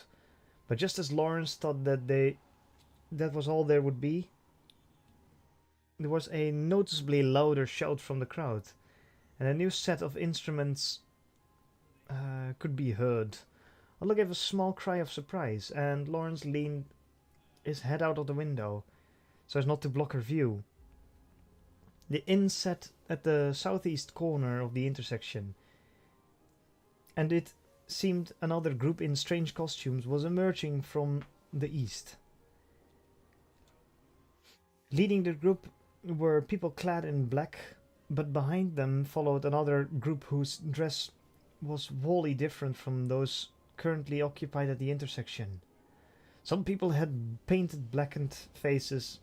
But just as Lawrence thought that was all there would be, there was a noticeably louder shout from the crowd, and a new set of instruments could be heard. Ola gave a small cry of surprise, and Lawrence leaned his head out of the window, so as not to block her view. The inn sat at the southeast corner of the intersection, and it seemed another group in strange costumes was emerging from the east. Leading the group were people clad in black, but behind them followed another group whose dress was wholly different from those currently occupied at the intersection. Some people had painted blackened faces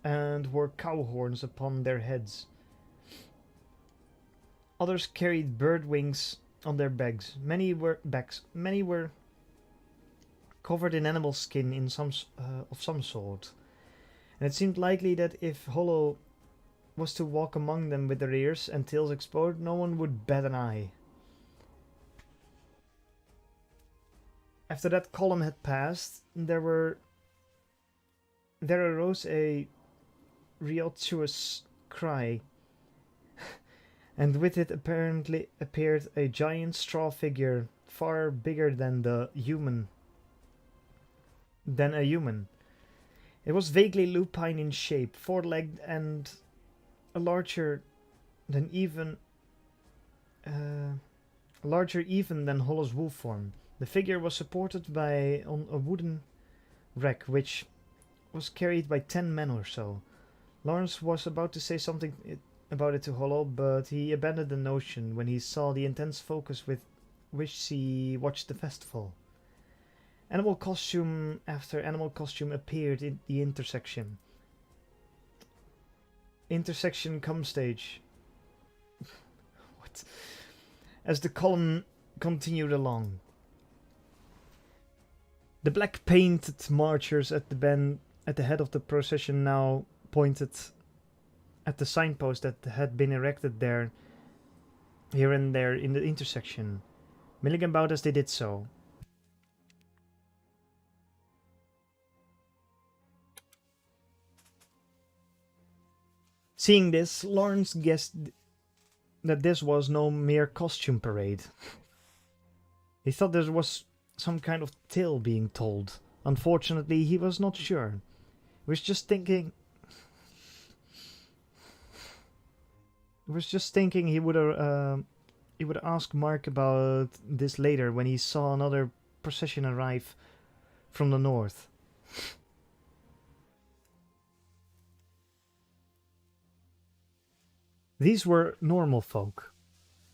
and wore cow horns upon their heads. Others carried bird wings on their backs. Many were covered in animal skin of some sort. And it seemed likely that if Hollow was to walk among them with their ears and tails exposed, no one would bat an eye. After that column had passed, there arose a riotuous cry, and with it apparently appeared a giant straw figure, far bigger than a human. It was vaguely lupine in shape, four-legged, and larger even than Hollow's wolf form. The figure was supported on a wooden rack, which was carried by 10 men or so. Lawrence was about to say something about it to Hollow, but he abandoned the notion when he saw the intense focus with which he watched the festival. Animal costume after animal costume appeared in the intersection. Intersection come stage. What? As the column continued along. The black painted marchers at the head of the procession now pointed at the signpost that had been erected here and there in the intersection, milling about as they did so. Seeing this, Lawrence guessed that this was no mere costume parade. He thought there was some kind of tale being told. Unfortunately, he was not sure. He was just thinking he would ask Mark about this later when he saw another procession arrive from the north. These were normal folk,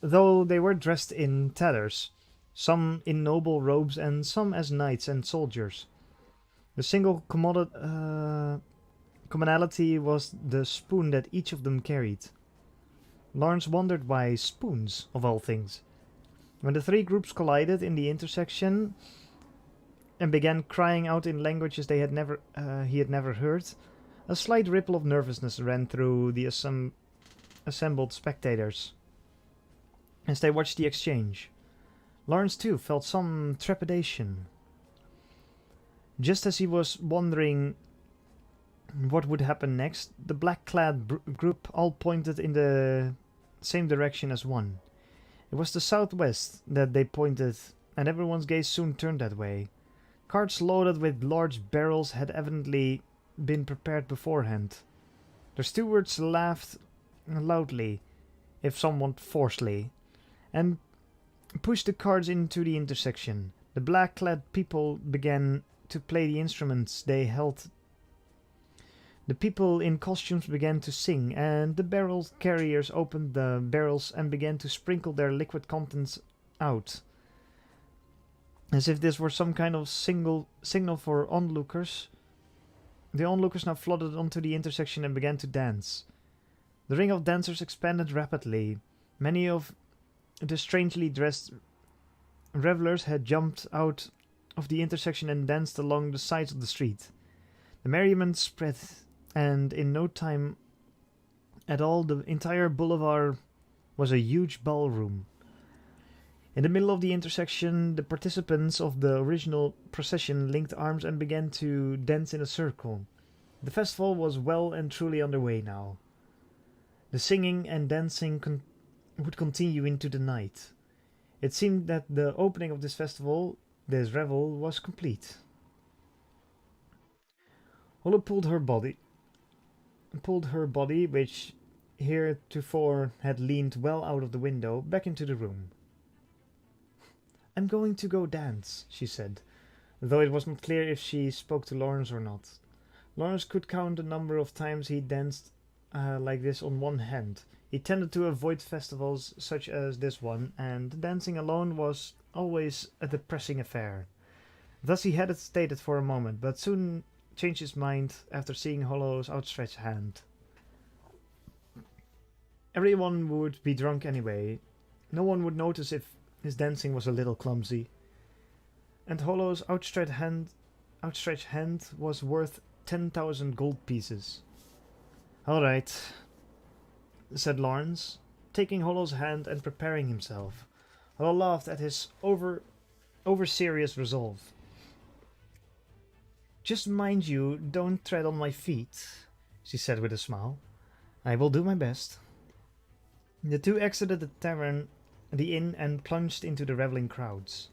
though they were dressed in tatters, some in noble robes and some as knights and soldiers. The single commonality was the spoon that each of them carried. Lawrence wondered why spoons, of all things. When the three groups collided in the intersection and began crying out in languages he had never heard, a slight ripple of nervousness ran through the assembled spectators as they watched the exchange. Lawrence too felt some trepidation. Just as he was wondering what would happen next, the black-clad group all pointed in the same direction as one. It was the southwest that they pointed, and everyone's gaze soon turned that way. Carts loaded with large barrels had evidently been prepared beforehand. The stewards laughed loudly, if somewhat forcefully, and pushed the carts into the intersection. The black-clad people began to play the instruments they held. The people in costumes began to sing, and the barrel carriers opened the barrels and began to sprinkle their liquid contents out, as if this were some kind of signal for onlookers. The onlookers now flooded onto the intersection and began to dance. The ring of dancers expanded rapidly. Many of the strangely dressed revelers had jumped out of the intersection and danced along the sides of the street. The merriment spread, and in no time at all the entire boulevard was a huge ballroom. In the middle of the intersection, the participants of the original procession linked arms and began to dance in a circle. The festival was well and truly underway now. The singing and dancing would continue into the night. It seemed that the opening of this festival, this revel, was complete. Hollow pulled her body, which heretofore had leaned well out of the window, back into the room. "I'm going to go dance," she said, though it was not clear if she spoke to Lawrence or not. Lawrence could count the number of times he danced like this on one hand. He tended to avoid festivals such as this one, and dancing alone was always a depressing affair. Thus he hesitated for a moment, but soon changed his mind after seeing Hollow's outstretched hand. Everyone would be drunk anyway. No one would notice if his dancing was a little clumsy. And Hollow's outstretched hand was worth 10,000 gold pieces. "All right," said Lawrence, taking Hollow's hand and preparing himself. Hollow laughed at his over-serious resolve. "Just mind you don't tread on my feet," she said with a smile. "I will do my best." The two exited the inn, and plunged into the reveling crowds.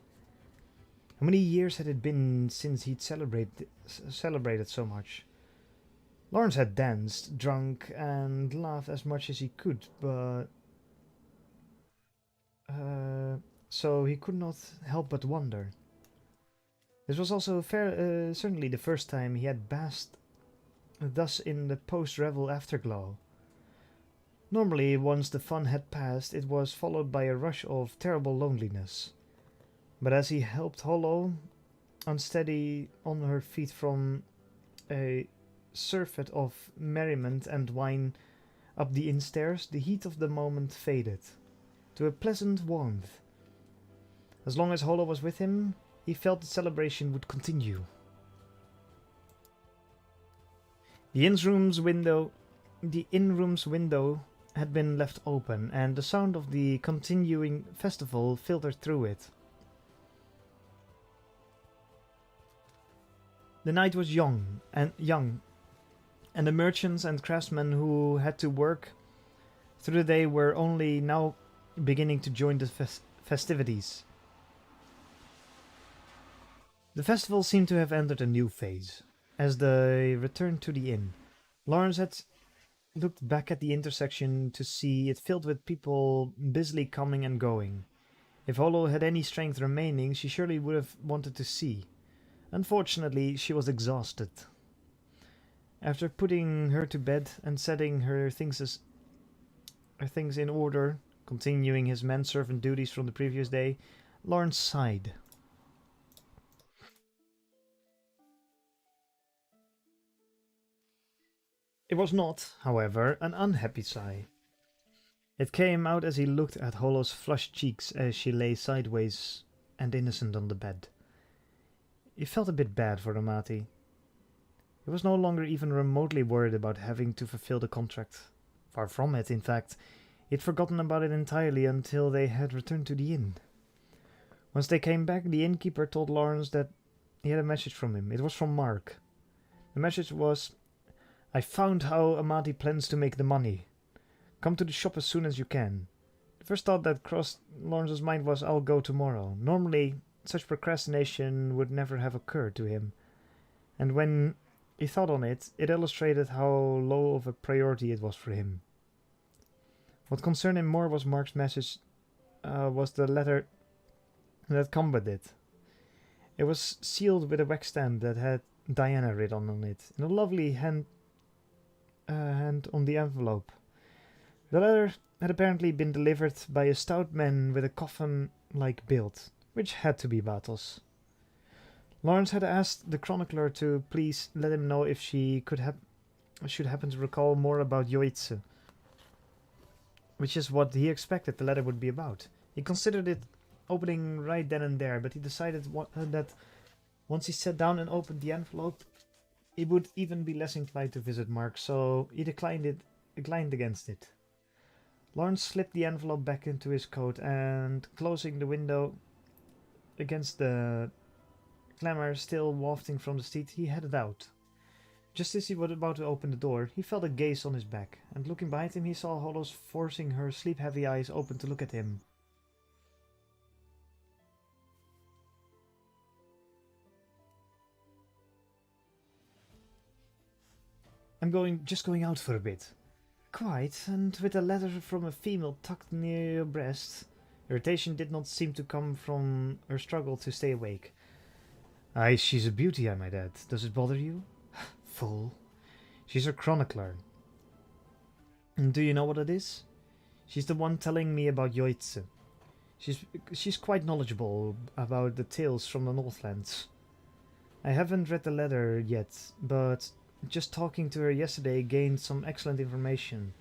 How many years had it been since he'd celebrated so much? Lawrence had danced, drunk, and laughed as much as he could, but so he could not help but wonder. This was also certainly the first time he had basked thus in the post-revel afterglow. Normally, once the fun had passed, it was followed by a rush of terrible loneliness. But as he helped Hollow, unsteady on her feet from a surfeit of merriment and wine up the inn stairs, the heat of the moment faded to a pleasant warmth. As long as Hollow was with him, he felt the celebration would continue. The inn-room's window had been left open, and the sound of the continuing festival filtered through it. The night was young, and the merchants and craftsmen who had to work through the day were only now beginning to join the festivities. The festival seemed to have entered a new phase. As they returned to the inn, Lawrence had looked back at the intersection to see it filled with people busily coming and going. If Hollow had any strength remaining, she surely would have wanted to see. Unfortunately, she was exhausted. After putting her to bed and setting her things in order, continuing his manservant duties from the previous day, Lawrence sighed. It was not, however, an unhappy sigh. It came out as he looked at Hollow's flushed cheeks as she lay sideways and innocent on the bed. He felt a bit bad for Amati. He was no longer even remotely worried about having to fulfill the contract. Far from it, in fact. He'd forgotten about it entirely until they had returned to the inn. Once they came back, the innkeeper told Lawrence that he had a message from him. It was from Mark. The message was, "I found how Amati plans to make the money. Come to the shop as soon as you can." The first thought that crossed Lawrence's mind was, "I'll go tomorrow." Normally, such procrastination would never have occurred to him. And when he thought on it, it illustrated how low of a priority it was for him. What concerned him more was Mark's message, was the letter that come with it. It was sealed with a wax stamp that had Diana written on it, and a lovely hand on the envelope. The letter had apparently been delivered by a stout man with a coffin-like build, which had to be Batos. Lawrence had asked the chronicler to please let him know if she should happen to recall more about Yoitsu, which is what he expected the letter would be about. He considered it opening right then and there, but he decided that once he sat down and opened the envelope, he would even be less inclined to visit Mark, so he declined against it. Lawrence slipped the envelope back into his coat and, closing the window against the clamour still wafting from the street, he headed out. Just as he was about to open the door, he felt a gaze on his back, and looking behind him he saw Hollows forcing her sleep-heavy eyes open to look at him. "I'm just going out for a bit." "Quite, and with a letter from a female tucked near your breast." Irritation did not seem to come from her struggle to stay awake. "Aye, she's a beauty, I might add. Does it bother you?" "Fool. She's her chronicler." "And do you know what it is?" "She's the one telling me about Yoitsu. She's quite knowledgeable about the tales from the Northlands. I haven't read the letter yet, but just talking to her yesterday gained some excellent information.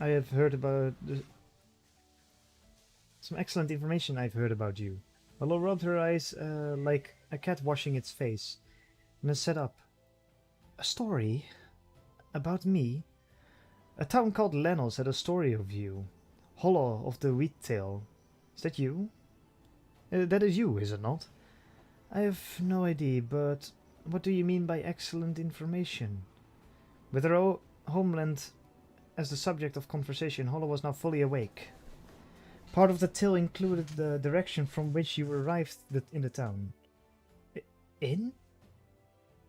I have heard about some excellent information I've heard about you." Willow rubbed her eyes like a cat washing its face, and then sat up. "A story? About me? A town called Lenos had a story of you. Hollow of the Wheat Tail. Is that you?" That is you, is it not?" "I have no idea, but what do you mean by excellent information?" With her homeland as the subject of conversation, Hollow was now fully awake. "Part of the tale included the direction from which you arrived in the town." "In?"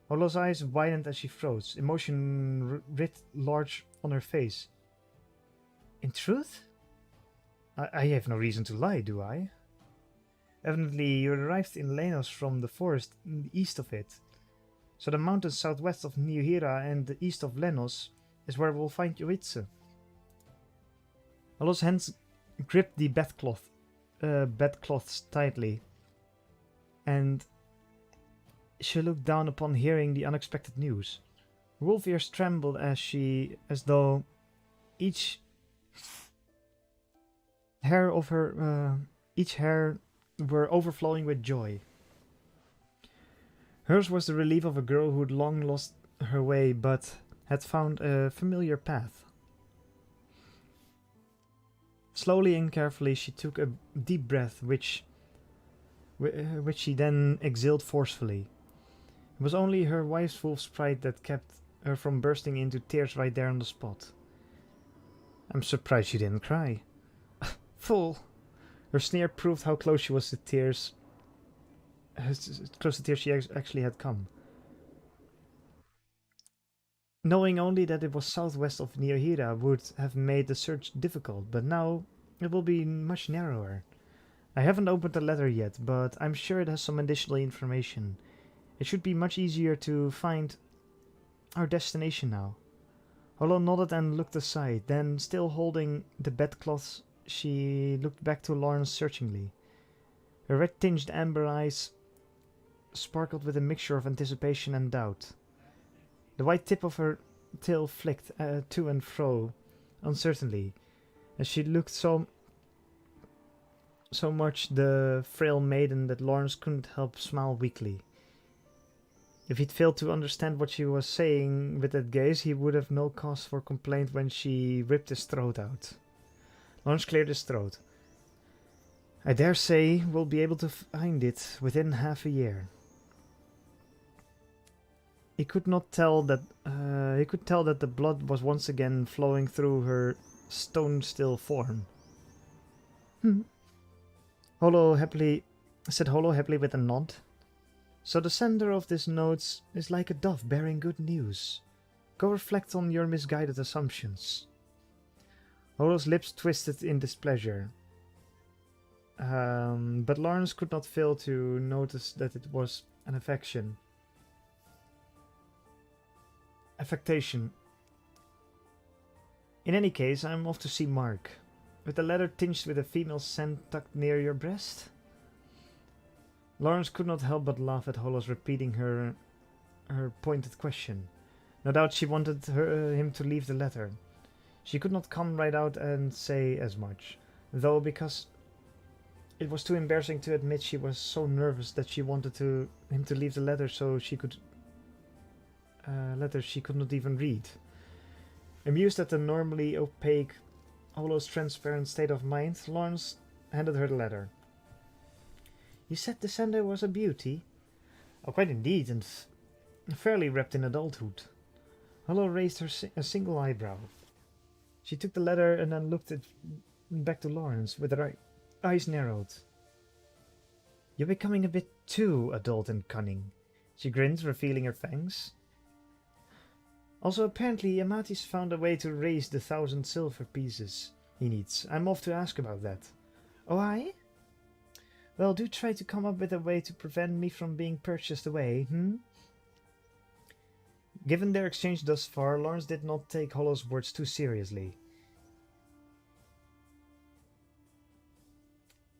Hollow's eyes widened as she froze, emotion writ large on her face. "In truth? I have no reason to lie, do I? Evidently you arrived in Lenos from the forest east of it. So the mountains southwest of Niuhira and the east of Lenos is where we'll find Yoitsu." Hollow's hands gripped the bedcloths tightly, and she looked down upon hearing the unexpected news. Her wolf ears trembled as though each hair were overflowing with joy. Hers was the relief of a girl who'd long lost her way but had found a familiar path. Slowly and carefully she took a deep breath, which she then exhaled forcefully. It was only her wife's wolf's pride that kept her from bursting into tears right there on the spot. "I'm surprised you didn't cry." "Fool!" Her sneer proved how close she was to tears. Close to tears she actually had come. Knowing only that it was southwest of Niuhira would have made the search difficult, but now it will be much narrower. I haven't opened the letter yet, but I'm sure it has some additional information. It should be much easier to find our destination now." Hollow nodded and looked aside, then, still holding the bedclothes, she looked back to Lawrence searchingly. Her red-tinged amber eyes sparkled with a mixture of anticipation and doubt. The white tip of her tail flicked to and fro uncertainly, as she looked so much the frail maiden that Lawrence couldn't help smile weakly. If he'd failed to understand what she was saying with that gaze, he would have no cause for complaint when she ripped his throat out. Lawrence cleared his throat. I dare say we'll be able to find it within half a year. He could tell that the blood was once again flowing through her stone-still form. Hollow said Hollow happily with a nod. So the sender of this note is like a dove bearing good news. Go reflect on your misguided assumptions. Hollow's lips twisted in displeasure. But Lawrence could not fail to notice that it was an affectation. In any case, I'm off to see Mark. With the letter tinged with a female scent tucked near your breast? Lawrence could not help but laugh at Hollow's repeating her pointed question. No doubt she wanted him to leave the letter. She could not come right out and say as much, though, because it was too embarrassing to admit she was so nervous that she wanted him to leave the letter so she could letters she could not even read. Amused at the normally opaque Hollow's transparent state of mind, Lawrence handed her the letter. You said the sender was a beauty? Oh, quite indeed, and fairly wrapped in adulthood. Hollow raised a single eyebrow. She took the letter and then looked back to Lawrence with her eyes narrowed. You're becoming a bit too adult and cunning. She grinned, revealing her fangs. Also, apparently, Amati's found a way to raise the 1,000 silver pieces he needs. I'm off to ask about that. Oh, aye? Well, do try to come up with a way to prevent me from being purchased away, Given their exchange thus far, Lawrence did not take Hollow's words too seriously.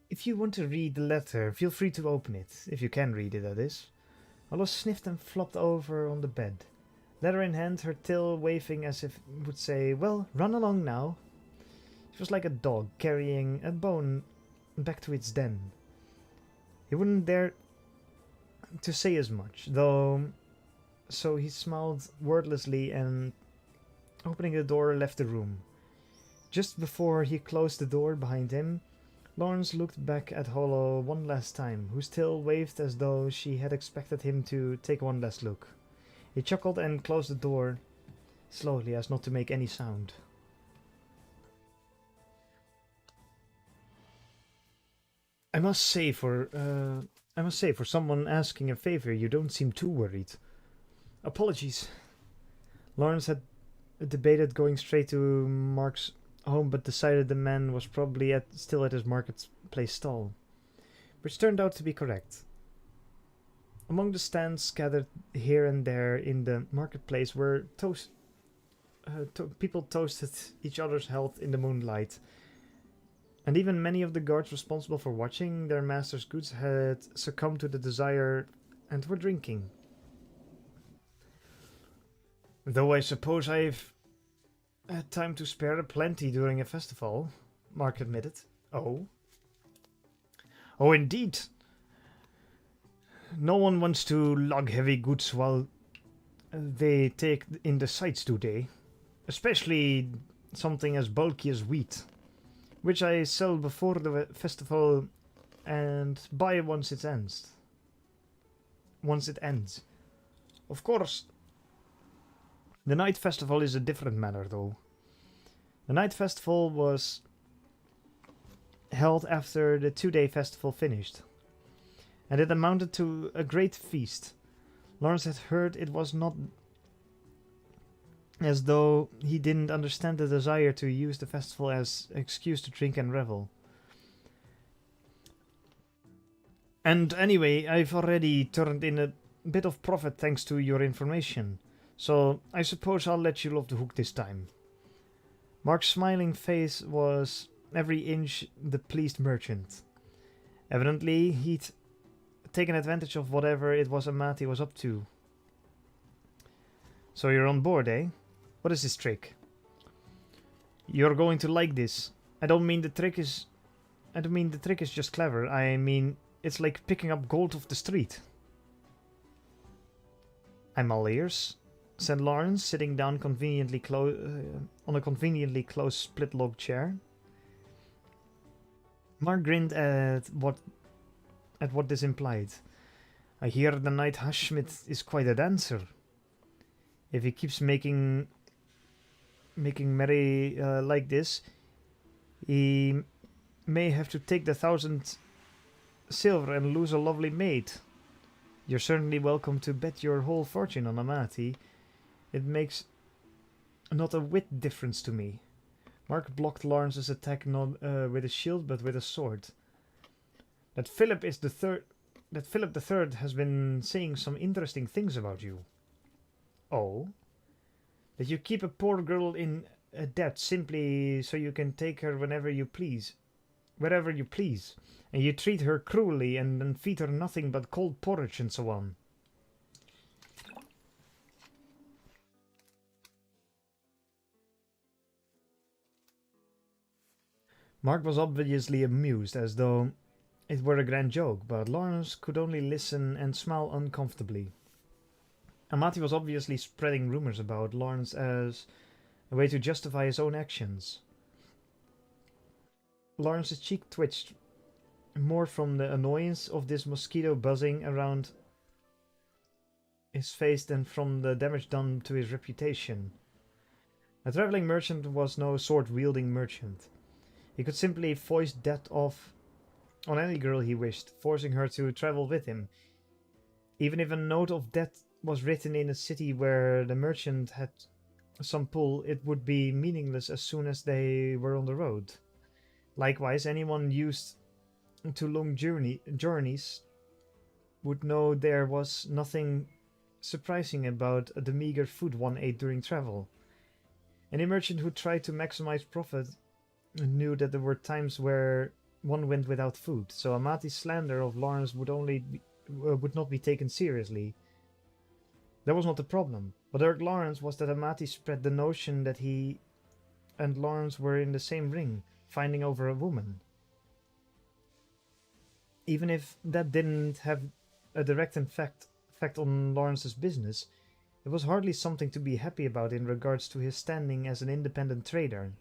If you want to read the letter, feel free to open it. If you can read it, that is. Hollow sniffed and flopped over on the bed. Letter in hand, her tail waving as if it would say, well, run along now. She was like a dog carrying a bone back to its den. He wouldn't dare to say as much, though, so he smiled wordlessly and, opening the door, left the room. Just before he closed the door behind him, Lawrence looked back at Hollow one last time, whose tail waved as though she had expected him to take one last look. He chuckled and closed the door slowly as not to make any sound. I must say, for someone asking a favor, you don't seem too worried. Apologies. Lawrence had debated going straight to Mark's home, but decided the man was probably still at his marketplace stall, which turned out to be correct. Among the stands scattered here and there in the marketplace were people toasted each other's health in the moonlight, and even many of the guards responsible for watching their master's goods had succumbed to the desire and were drinking. Though I suppose I've had time to spare aplenty during a festival, Mark admitted. Oh? Oh, indeed. No one wants to lug heavy goods while they take in the sights, do they? Especially something as bulky as wheat, which I sell before the festival and buy once it ends. Of course, the night festival is a different matter, though. The night festival was held after the 2-day festival finished, and it amounted to a great feast. Lawrence had heard it was not as though he didn't understand the desire to use the festival as an excuse to drink and revel. And anyway, I've already turned in a bit of profit thanks to your information, so I suppose I'll let you off the hook this time. Mark's smiling face was every inch the pleased merchant. Evidently, he'd taken advantage of whatever it was Amati was up to. So you're on board, eh? What is this trick? You're going to like this. I don't mean the trick is. I don't mean the trick is just clever. I mean it's like picking up gold off the street. I'm all ears, said Lawrence, sitting down conveniently on a conveniently close split log chair. Mark grinned at what this implied. I hear the Knight Hashmith is quite a dancer. If he keeps making merry like this, he may have to take the 1,000 silver and lose a lovely maid. You're certainly welcome to bet your whole fortune on Amati. It makes not a whit difference to me. Mark blocked Lawrence's attack not with a shield but with a sword. That Philip the Third has been saying some interesting things about you. Oh? That you keep a poor girl in debt simply so you can take her wherever you please, and you treat her cruelly and then feed her nothing but cold porridge and so on. Mark was obviously amused, as though it were a grand joke, but Lawrence could only listen and smile uncomfortably. Amati was obviously spreading rumors about Lawrence as a way to justify his own actions. Lawrence's cheek twitched, more from the annoyance of this mosquito buzzing around his face than from the damage done to his reputation. A traveling merchant was no sword-wielding merchant. He could simply foist debt off on any girl he wished, forcing her to travel with him. Even if a note of debt was written in a city where the merchant had some pull, it would be meaningless as soon as they were on the road. Likewise, anyone used to long journeys would know there was nothing surprising about the meager food one ate during travel. Any merchant who tried to maximize profit knew that there were times where one went without food, so Amati's slander of Lawrence would not be taken seriously. That was not the problem. What irked Lawrence was that Amati spread the notion that he and Lawrence were in the same ring, fighting over a woman. Even if that didn't have a direct effect on Lawrence's business, it was hardly something to be happy about in regards to his standing as an independent trader.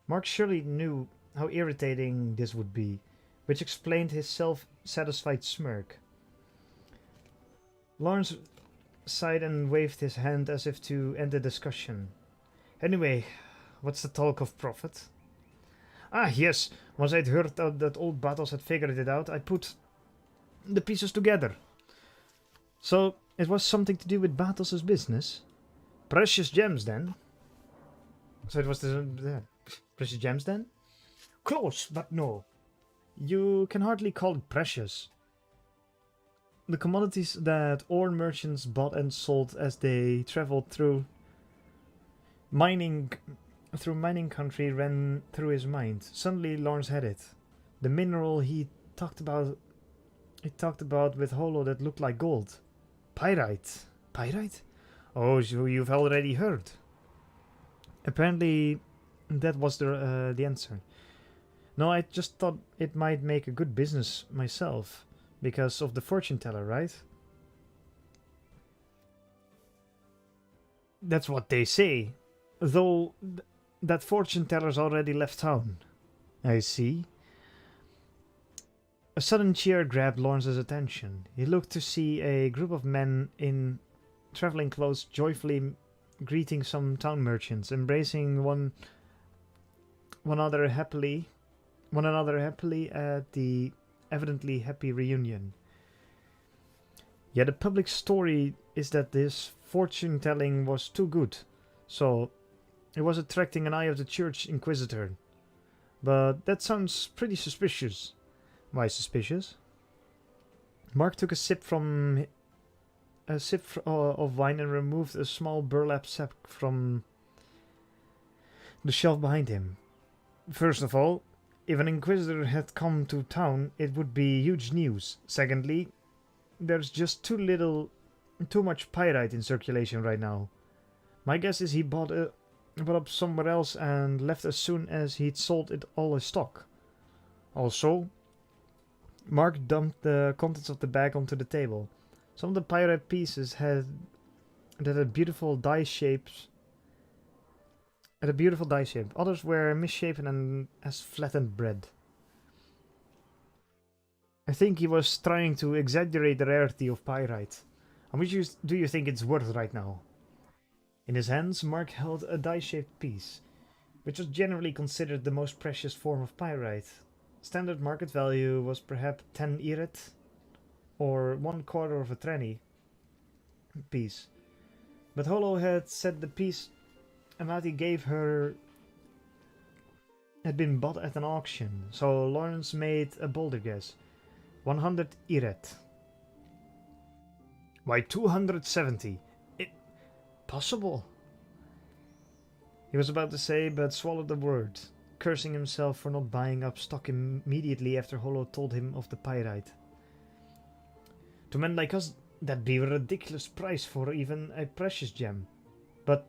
Mark surely knew how irritating this would be, which explained his self-satisfied smirk. Lawrence sighed and waved his hand as if to end the discussion. Anyway, what's the talk of profit? Ah, yes, once I'd heard that old Battles had figured it out, I put the pieces together. So, it was something to do with Battles' business? Precious gems, then? So it was precious gems, then? Close, but no. You can hardly call it precious. The commodities that ore merchants bought and sold as they traveled through mining country ran through his mind. Suddenly Lawrence had it. The mineral he talked about with Holo that looked like gold. Pyrite. Pyrite? Oh, so you've already heard. Apparently that was the answer. No, I just thought it might make a good business myself. Because of the fortune teller, right? That's what they say. Though that fortune teller's already left town. I see. A sudden cheer grabbed Lawrence's attention. He looked to see a group of men in traveling clothes joyfully greeting some town merchants, embracing one another happily at the evidently happy reunion. Yeah, the public story is that this fortune telling was too good, so it was attracting an eye of the church inquisitor. But that sounds pretty suspicious. Why suspicious? Mark took a sip of wine and removed a small burlap sack from the shelf behind him. First of all, if an inquisitor had come to town, it would be huge news. Secondly, there's just too much pyrite in circulation right now. My guess is he bought put up somewhere else and left as soon as he'd sold it all his stock. Also, Mark dumped the contents of the bag onto the table. Some of the pyrite pieces had beautiful die shapes. Had a beautiful die shape. Others were misshapen and as flattened bread. I think he was trying to exaggerate the rarity of pyrite. How much do you think it's worth right now? In his hands, Mark held a die-shaped piece, which was generally considered the most precious form of pyrite. Standard market value was perhaps 10 iret, or 1/4 of a trenny piece. But Holo had said the piece Amati gave her had been bought at an auction, so Lawrence made a bolder guess. 100 iret. Why 270? Possible. He was about to say, but swallowed the word, cursing himself for not buying up stock immediately after Holo told him of the pyrite. To men like us, that'd be a ridiculous price for even a precious gem. But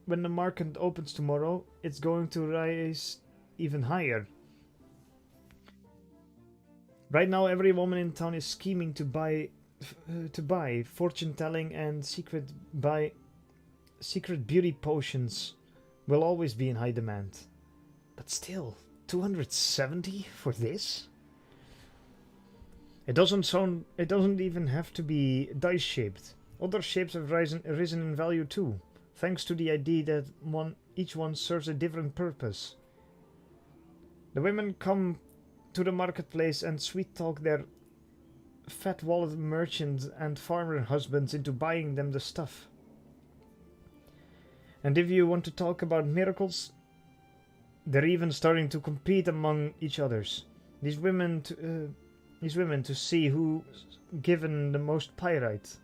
when the market opens tomorrow, it's going to rise even higher. Right now, every woman in town is scheming to buy fortune telling and secret beauty potions will always be in high demand. But still, 270 for this? It doesn't even have to be dice shaped. Other shapes have risen in value too, thanks to the idea that each one serves a different purpose. The women come to the marketplace and sweet talk their fat wallet merchants and farmer husbands into buying them the stuff. And if you want to talk about miracles, they're even starting to compete among each others. These women to see who's given the most pyrite.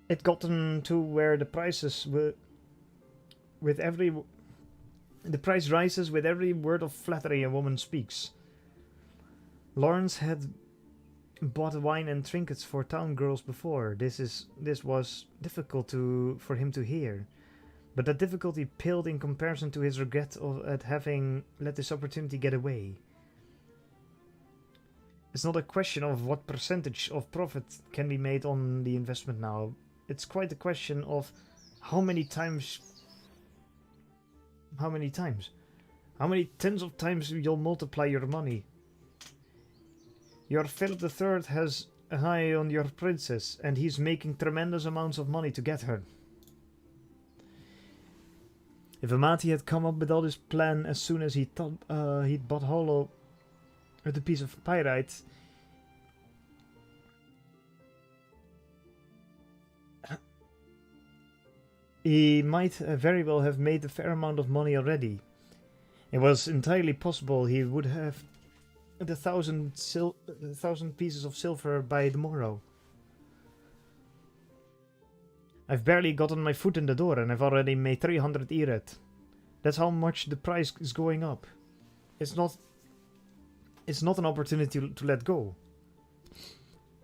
It got them to where the price rises with every word of flattery a woman speaks. Lawrence had bought wine and trinkets for town girls before. This was difficult for him to hear, but that difficulty paled in comparison to his regret at having let this opportunity get away. It's not a question of what percentage of profit can be made on the investment now. It's quite a question of how many tens of times you'll multiply your money. Your Philip III has an eye on your princess, and he's making tremendous amounts of money to get her. If Amati had come up with all this plan as soon as he thought he'd bought Holo with a piece of pyrite, he might very well have made a fair amount of money already. It was entirely possible he would have the 1,000 pieces of silver by tomorrow. I've barely gotten my foot in the door and I've already made 300 iret. That's how much the price is going up. It's not an opportunity to let go.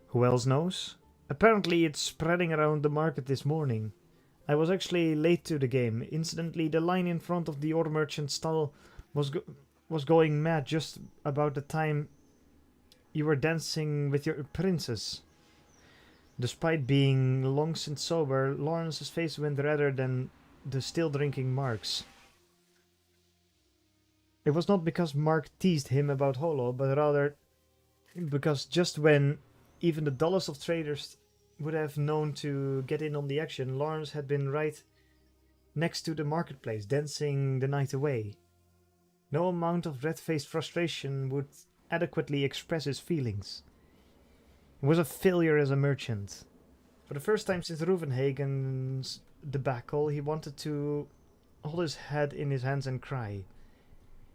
Who else knows? Apparently it's spreading around the market this morning. I was actually late to the game. Incidentally, the line in front of the ore merchant stall was going mad just about the time you were dancing with your princess. Despite being long since sober, Lawrence's face went redder than the still drinking Mark's. It was not because Mark teased him about Holo, but rather because just when even the dullest of traders would have known to get in on the action, Lawrence had been right next to the marketplace, dancing the night away. No amount of red-faced frustration would adequately express his feelings. He was a failure as a merchant. For the first time since Ruvenhagen's debacle, he wanted to hold his head in his hands and cry.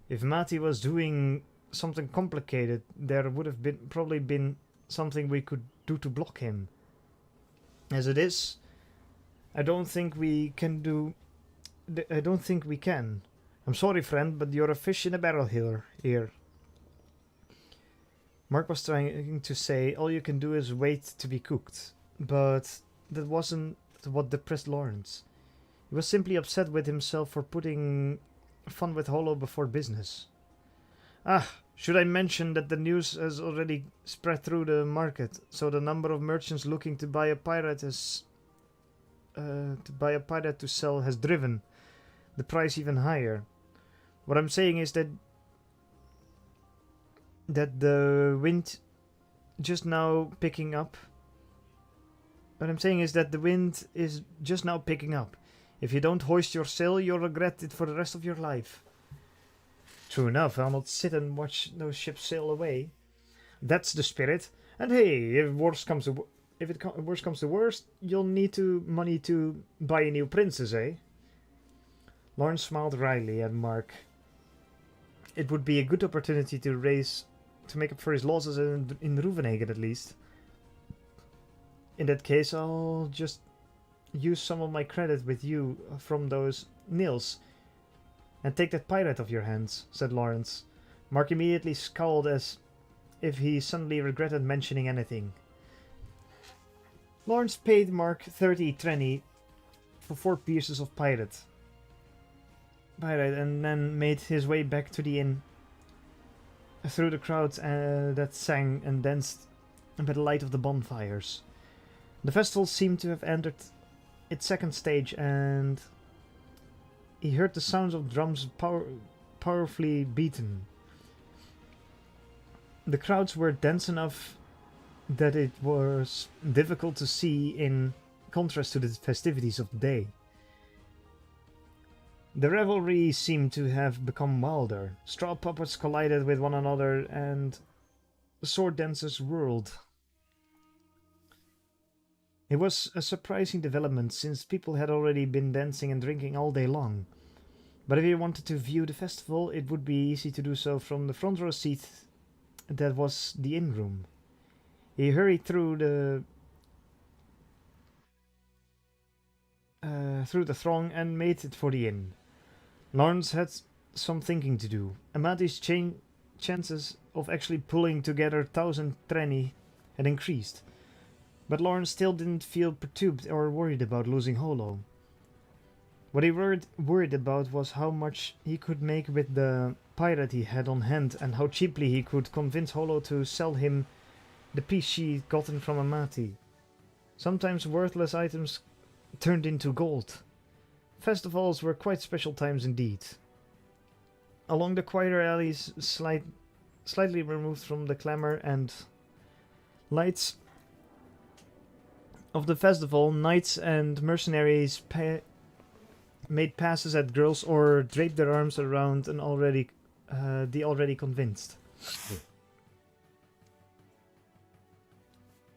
If Mati was doing something complicated, there would have probably been something we could do to block him. As it is, I don't think we can. I'm sorry, friend, but you're a fish in a barrel here. Mark was trying to say, all you can do is wait to be cooked. But that wasn't what depressed Lawrence. He was simply upset with himself for putting fun with Holo before business. Ah, should I mention that the news has already spread through the market, so the number of merchants looking to buy a pirate to sell has driven the price even higher. What I'm saying is that the wind just now picking up. What I'm saying is that the wind is just now picking up. If you don't hoist your sail, you'll regret it for the rest of your life. True enough, I'll not sit and watch those ships sail away. That's the spirit. And hey, if worst comes to worst, you'll need money to buy a new princess, eh? Lawrence smiled wryly at Mark. It would be a good opportunity to make up for his losses in Ruvenhagen at least. In that case, I'll just use some of my credit with you from those nils and take that pirate off your hands, said Lawrence. Mark immediately scowled as if he suddenly regretted mentioning anything. Lawrence paid Mark 30 trenny for 4 pieces of pirate, and then made his way back to the inn through the crowds that sang and danced by the light of the bonfires. The festival seemed to have entered its second stage, and he heard the sounds of drums powerfully beaten. The crowds were dense enough that it was difficult to see in contrast to the festivities of the day. The revelry seemed to have become wilder. Straw puppets collided with one another, and sword dancers whirled. It was a surprising development, since people had already been dancing and drinking all day long. But if you wanted to view the festival, it would be easy to do so from the front row seat that was the inn room. He hurried through the throng and made it for the inn. Lawrence had some thinking to do. Amati's chances of actually pulling together 1,000 trenny had increased. But Lawrence still didn't feel perturbed or worried about losing Holo. What he worried about was how much he could make with the pirate he had on hand, and how cheaply he could convince Holo to sell him the piece she'd gotten from Amati. Sometimes worthless items turned into gold. Festivals were quite special times indeed. Along the quieter alleys, slightly removed from the clamor and lights of the festival, knights and mercenaries made passes at girls or draped their arms around the already convinced.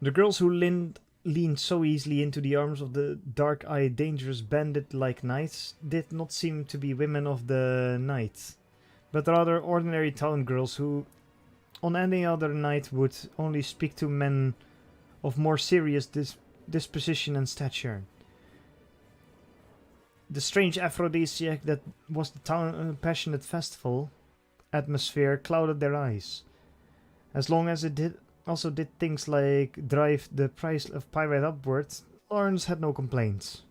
The girls who leaned so easily into the arms of the dark-eyed, dangerous bandit-like knights did not seem to be women of the night, but rather ordinary town girls who, on any other night, would only speak to men of more serious disposition and stature. The strange aphrodisiac that was the town passionate festival atmosphere clouded their eyes. As long as it did things like drive the price of pirate upwards, Lawrence had no complaints.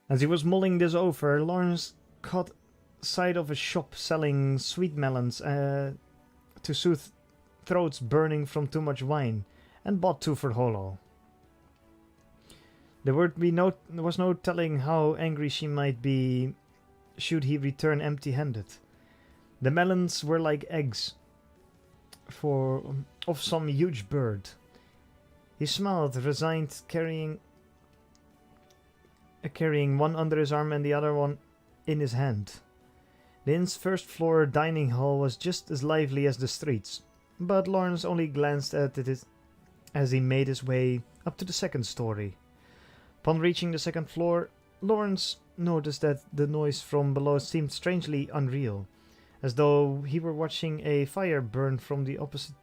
As he was mulling this over, Lawrence caught sight of a shop selling sweet melons to soothe throats burning from too much wine, and bought 2 for Holo. There was no telling how angry she might be should he return empty-handed. The melons were like eggs of some huge bird. He smiled, resigned, carrying one under his arm and the other one in his hand. The inn's first floor dining hall was just as lively as the streets, but Lawrence only glanced at it as he made his way up to the second story. Upon reaching the second floor, Lawrence noticed that the noise from below seemed strangely unreal, as though he were watching a fire burn from the opposite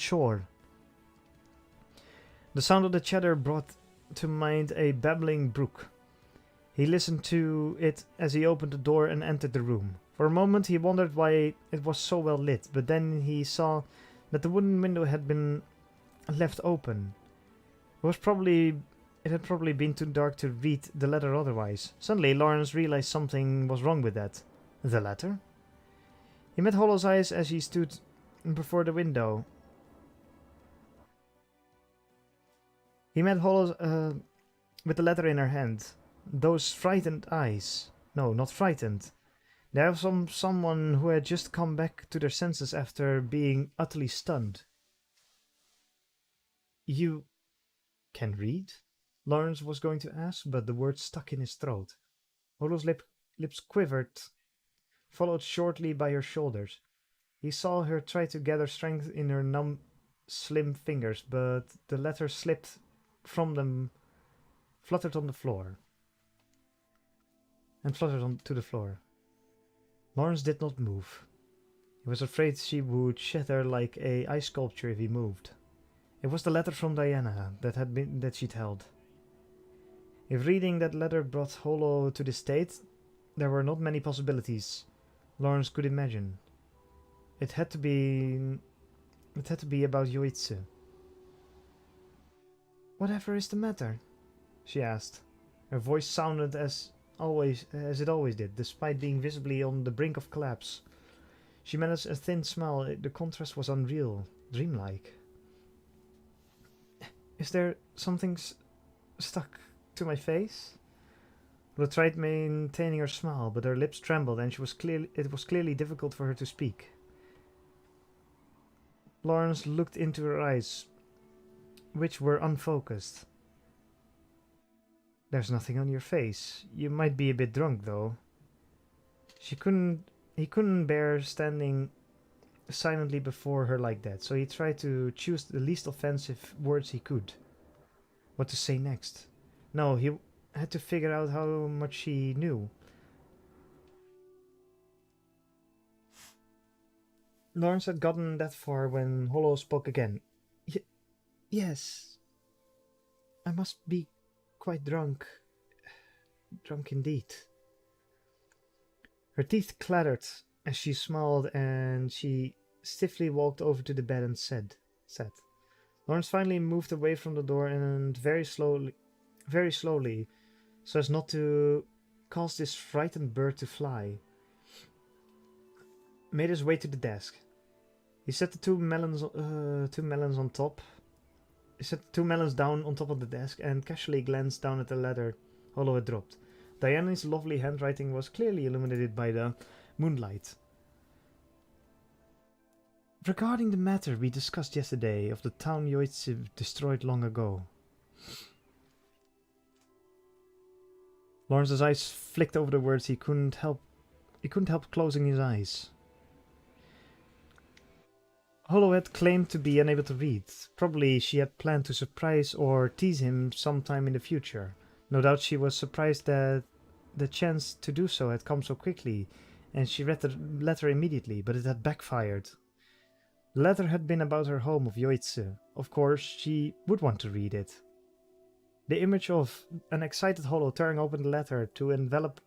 shore. The sound of the chatter brought to mind a babbling brook. He listened to it as he opened the door and entered the room. For a moment he wondered why it was so well lit, but then he saw that the wooden window had been left open. It was probably It had probably been too dark to read the letter otherwise. Suddenly, Lawrence realized something was wrong with that. The letter? He met Hollow's eyes as he stood before the window. He met Hollow's with the letter in her hand. Those frightened eyes. No, not frightened. They were someone who had just come back to their senses after being utterly stunned. You can read? Lawrence was going to ask, but the words stuck in his throat. Hollow's lips quivered, followed shortly by her shoulders. He saw her try to gather strength in her numb, slim fingers, but the letter slipped from them, fluttered on the floor, and fluttered onto the floor. Lawrence did not move. He was afraid she would shatter like a ice sculpture if he moved. It was the letter from Diana that she'd held. If reading that letter brought Hollow to this state, there were not many possibilities Lawrence could imagine. It had to be about Yoitsu. Whatever is the matter? She asked. Her voice sounded as it always did, despite being visibly on the brink of collapse. She managed a thin smile. The contrast was unreal, dreamlike. Is there something stuck to my face? Lola tried maintaining her smile, but her lips trembled, and it was clearly difficult for her to speak. Lawrence looked into her eyes, which were unfocused. There's nothing on your face. You might be a bit drunk, though. He couldn't bear standing silently before her like that, so he tried to choose the least offensive words he could. What to say next? No, he had to figure out how much she knew. Lawrence had gotten that far when Hollow spoke again. Yes. I must be quite drunk. Drunk indeed. Her teeth clattered as she smiled, and she stiffly walked over to the bed and sat. Lawrence finally moved away from the door and very slowly, so as not to cause this frightened bird to fly, made his way to the desk. He set the two melons on top. He set the two melons down on top of the desk and casually glanced down at the letter Hollow had dropped. Diana's lovely handwriting was clearly illuminated by the moonlight. Regarding the matter we discussed yesterday of the town Yoitsu destroyed long ago. Lawrence's eyes flicked over the words. He couldn't help closing his eyes. Hollow had claimed to be unable to read. Probably she had planned to surprise or tease him sometime in the future. No doubt she was surprised that the chance to do so had come so quickly, and she read the letter immediately, but it had backfired. The letter had been about her home of Yoitsu. Of course, she would want to read it. The image of an excited Hollow tearing open the letter to envelop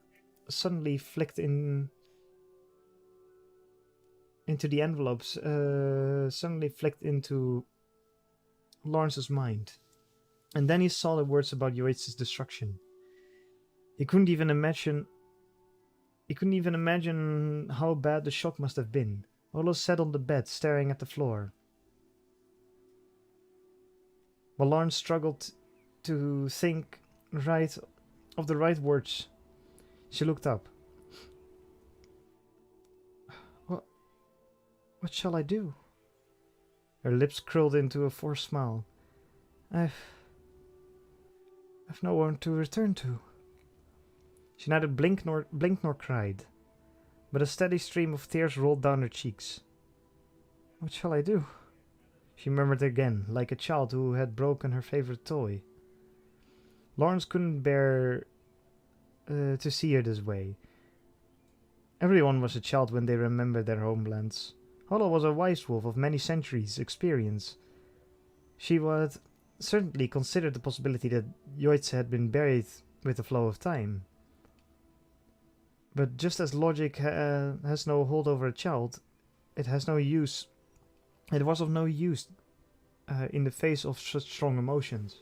suddenly flicked into the envelopes, suddenly flicked into Lawrence's mind. And then he saw the words about Yoitsu's destruction. He couldn't even imagine how bad the shock must have been. Hollow sat on the bed, staring at the floor. While Lawrence struggled to think of the right words, she looked up. What shall I do? Her lips curled into a forced smile. I've no one to return to. She neither blinked nor cried, but a steady stream of tears rolled down her cheeks. What shall I do? She murmured again, like a child who had broken her favorite toy. Lawrence couldn't bear to see her this way. Everyone was a child when they remembered their homelands. Hollow was a wise wolf of many centuries' experience. She would certainly consider the possibility that Yoitsu had been buried with the flow of time. But just as logic has no hold over a child, it has no use. It was of no use in the face of such strong emotions.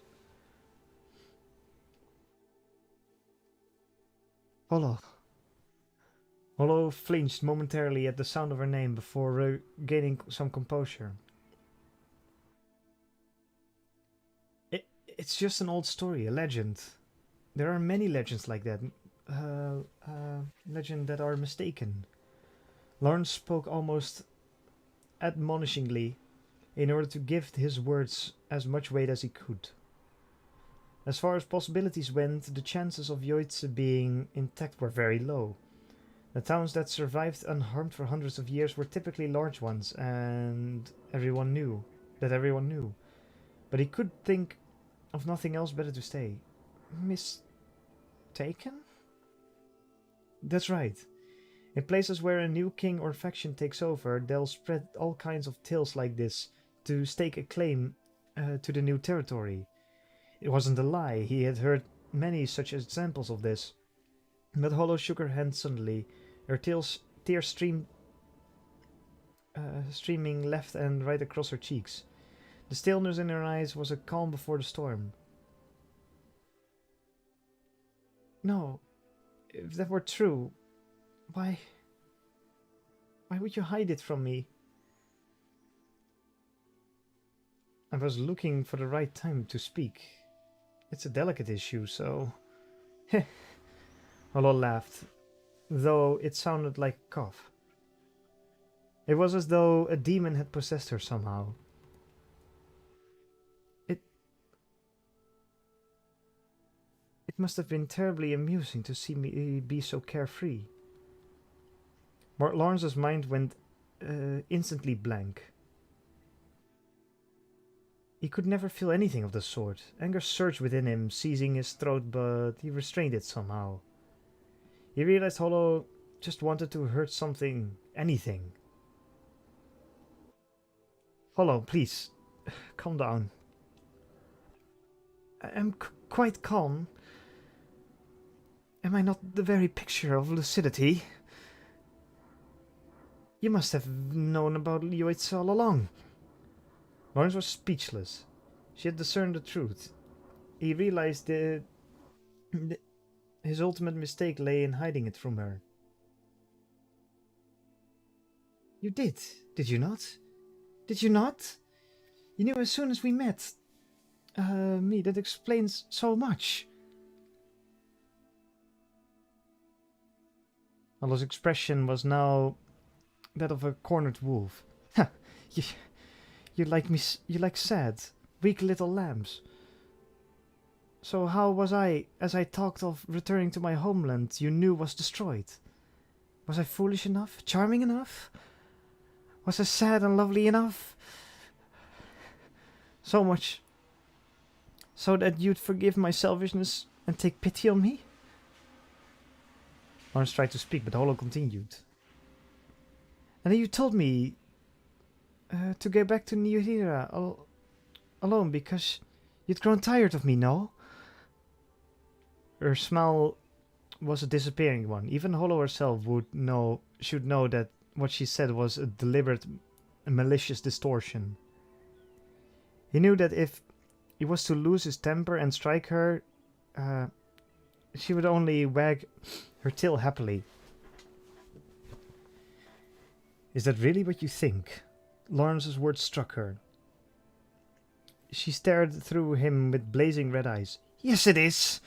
Hollow. Hollow flinched momentarily at the sound of her name before regaining some composure. It's just an old story, a legend. There are many legends like that. Legend that are mistaken. Lawrence spoke almost admonishingly in order to give his words as much weight as he could. As far as possibilities went, the chances of Yoitse being intact were very low. The towns that survived unharmed for hundreds of years were typically large ones, and everyone knew. But he could think of nothing else better to say. Mistaken? That's right. In places where a new king or faction takes over, they'll spread all kinds of tales like this to stake a claim to the new territory. It wasn't a lie, he had heard many such examples of this. But Hollow shook her hand suddenly, her tears streaming left and right across her cheeks. The stillness in her eyes was a calm before the storm. No, if that were true, why would you hide it from me? I was looking for the right time to speak. It's a delicate issue, so... Hollow laughed, though it sounded like a cough. It was as though a demon had possessed her somehow. It must have been terribly amusing to see me be so carefree. Lawrence's mind went instantly blank. He could never feel anything of the sort. Anger surged within him, seizing his throat, but he restrained it somehow. He realized Hollow just wanted to hurt something, anything. Hollow, please, calm down. I am quite calm. Am I not the very picture of lucidity? You must have known about Yoitse all along. Lawrence was speechless. She had discerned the truth. He realized his ultimate mistake lay in hiding it from her. You did you not? Did you not? You knew as soon as we met. That explains so much. Hollow's expression was now that of a cornered wolf. Ha! You like sad, weak little lambs. So how was I, as I talked of returning to my homeland you knew was destroyed? Was I foolish enough, charming enough? Was I sad and lovely enough? So much so that you'd forgive my selfishness and take pity on me? Lawrence tried to speak, but Hollow continued. And then you told me to go back to Niuhira alone because you'd grown tired of me, no? Her smile was a disappearing one. Even Hollow herself should know that what she said was a deliberate, malicious distortion. He knew that if he was to lose his temper and strike her, she would only wag her tail happily. Is that really what you think? Lawrence's words struck her. She stared through him with blazing red eyes. Yes, it is!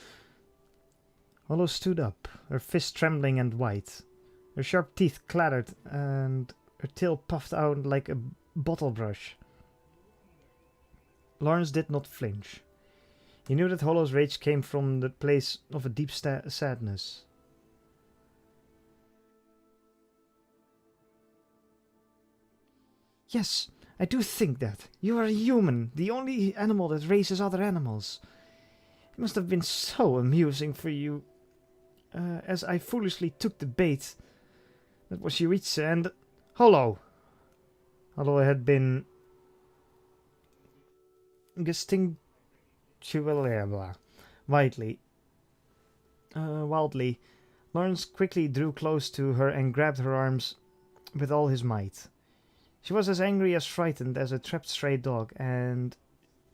Hollow stood up, her fist trembling and white. Her sharp teeth clattered and her tail puffed out like a bottle brush. Lawrence did not flinch. He knew that Hollow's rage came from the place of a deep sadness. Yes, I do think that. You are a human, the only animal that raises other animals. It must have been so amusing for you, as I foolishly took the bait. That was Yoitse and... Hollow! Hollow had been... Wildly. Lawrence quickly drew close to her and grabbed her arms with all his might. She was as angry as frightened as a trapped stray dog, and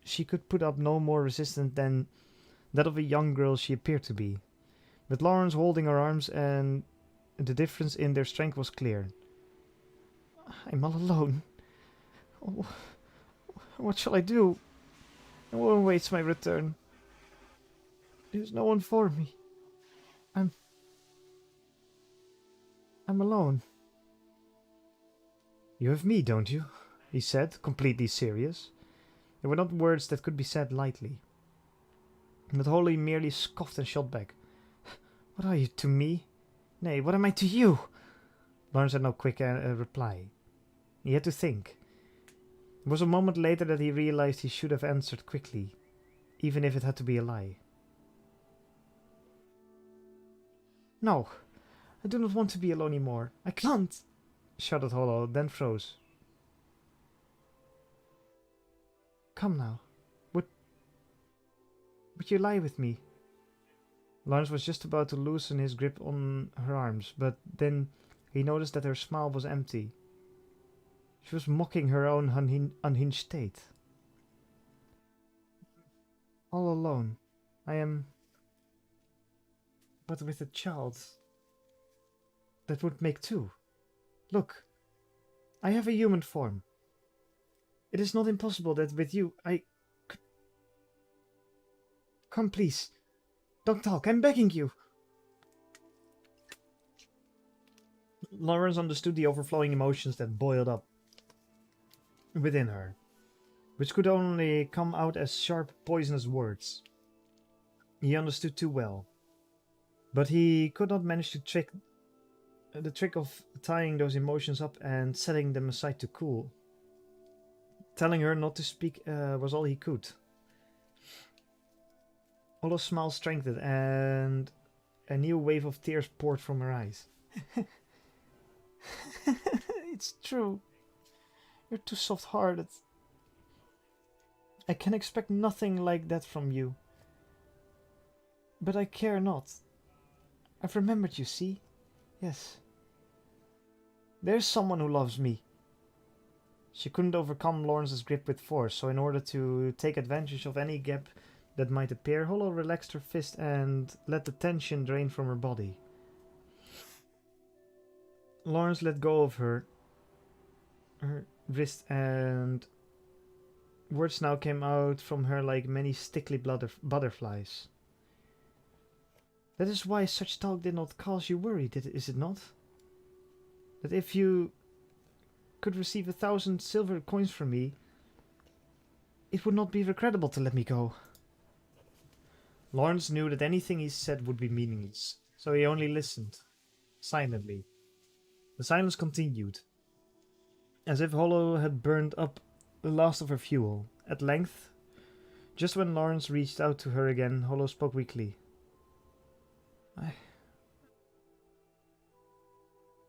she could put up no more resistance than that of a young girl she appeared to be. With Lawrence holding her arms, and the difference in their strength was clear. I'm all alone. Oh, what shall I do? No one waits my return. There's no one for me. I'm alone. You have me, don't you? He said, completely serious. They were not words that could be said lightly. But Holly merely scoffed and shot back. What are you to me? Nay, what am I to you? Lawrence had no quick reply. He had to think. It was a moment later that he realized he should have answered quickly, even if it had to be a lie. No, I do not want to be alone anymore. I can't, shouted Hollow, then froze. Come now. Would you lie with me? Lawrence was just about to loosen his grip on her arms, but then he noticed that her smile was empty. She was mocking her own unhinged state. All alone. I am... But with a child... That would make two. Look. I have a human form. It is not impossible that with you I could... Come, please. Don't talk. I'm begging you. Lawrence understood the overflowing emotions that boiled up within her, which could only come out as sharp, poisonous words. He understood too well. But he could not manage to the trick of tying those emotions up and setting them aside to cool. Telling her not to speak was all he could. Hollow's smile strengthened, and a new wave of tears poured from her eyes. It's true. You're too soft-hearted. I can expect nothing like that from you. But I care not. I've remembered you, see? Yes. There's someone who loves me. She couldn't overcome Lawrence's grip with force, so in order to take advantage of any gap that might appear, Hollow relaxed her fist and let the tension drain from her body. Lawrence let go of her wrist, and words now came out from her like many stickly butterflies. That is why such talk did not cause you worry, is it not? That if you could receive 1,000 silver coins from me, it would not be regrettable to let me go. Lawrence knew that anything he said would be meaningless, so he only listened, silently. The silence continued, as if Hollow had burned up the last of her fuel. At length, just when Lawrence reached out to her again, Hollow spoke weakly.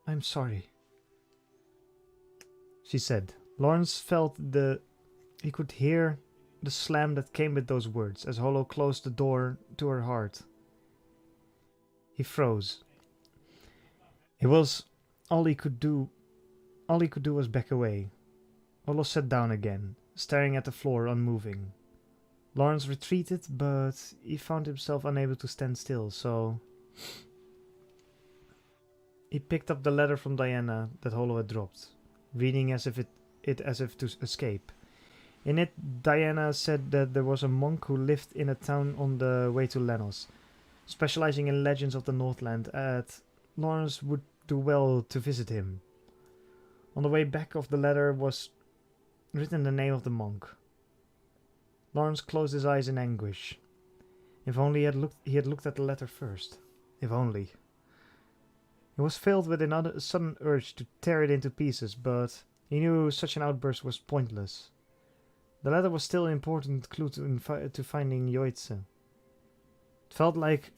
I'm sorry, she said. Lawrence felt he could hear the slam that came with those words as Hollow closed the door to her heart. He froze. It was all he could do. All he could do was back away. Hollow sat down again, staring at the floor, unmoving. Lawrence retreated, but he found himself unable to stand still, so he picked up the letter from Diana that Hollow had dropped, reading as if to escape. In it, Diana said that there was a monk who lived in a town on the way to Lenos, specializing in legends of the Northland, and Lawrence would do well to visit him. On the way back of the letter was written the name of the monk. Lawrence closed his eyes in anguish. If only he had looked at the letter first. If only. He was filled with a sudden urge to tear it into pieces, but he knew such an outburst was pointless. The letter was still an important clue to finding Yoitze. It felt like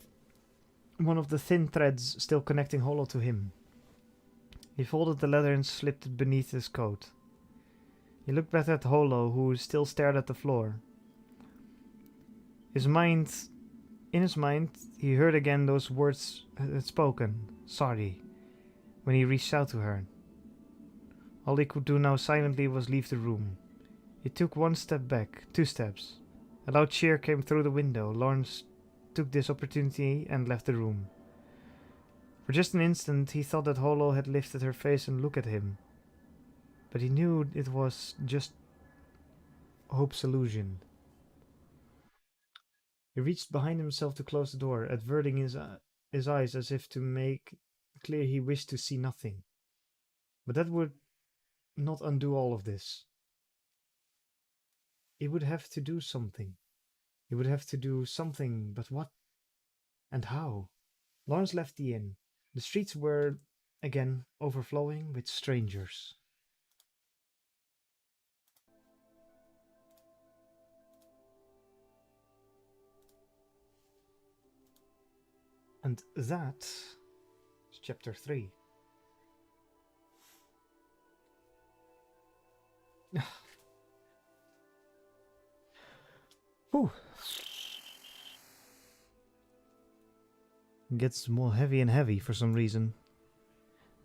one of the thin threads still connecting Hollow to him. He folded the letter and slipped it beneath his coat. He looked back at Hollow, who still stared at the floor. In his mind, he heard again those words had spoken, sorry, when he reached out to her. All he could do now silently was leave the room. He took one step back, 2 steps. A loud cheer came through the window. Lawrence took this opportunity and left the room. For just an instant, he thought that Holo had lifted her face and looked at him. But he knew it was just Hope's illusion. He reached behind himself to close the door, averting his eyes as if to make clear he wished to see nothing. But that would not undo all of this. He would have to do something. He would have to do something, but what? And how? Lawrence left the inn. The streets were, again, overflowing with strangers. And that is chapter 3. Whew. Gets more heavy and heavy for some reason.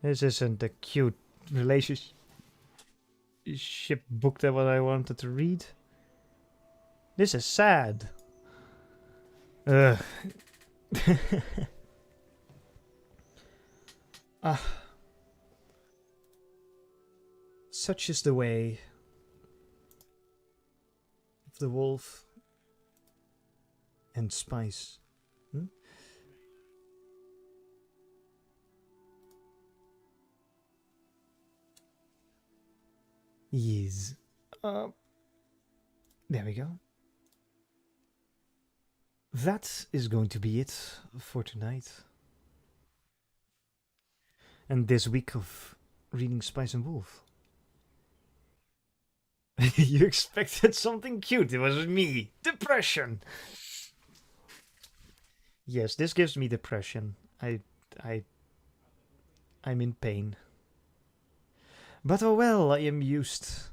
This isn't a cute relationship book that what I wanted to read. This is sad. Ugh. Such is the way of the wolf and Spice. Yes. There we go. That is going to be it for tonight. And this week of reading Spice&Wolf. You expected something cute. It was me. Depression. Yes, this gives me depression. I'm in pain. But oh well, I am used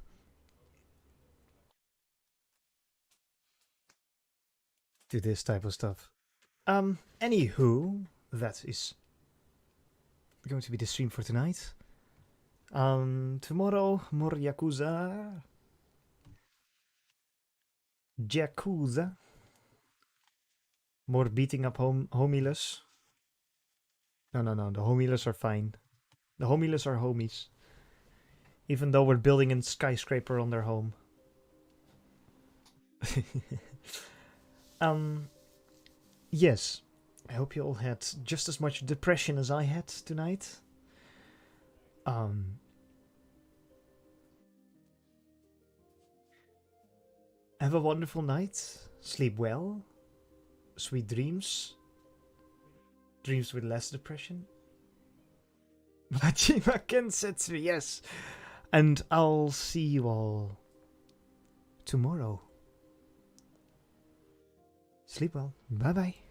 to this type of stuff. Anywho, that is going to be the stream for tonight. Tomorrow, more Yakuza. More beating up homieless. No, the homieless are fine. The homieless are homies. Even though we're building a skyscraper on their home. Yes. I hope you all had just as much depression as I had tonight. Have a wonderful night. Sleep well. Sweet dreams. Dreams with less depression. Majima Kensetsu, yes. And I'll see you all tomorrow. Sleep well. Bye bye.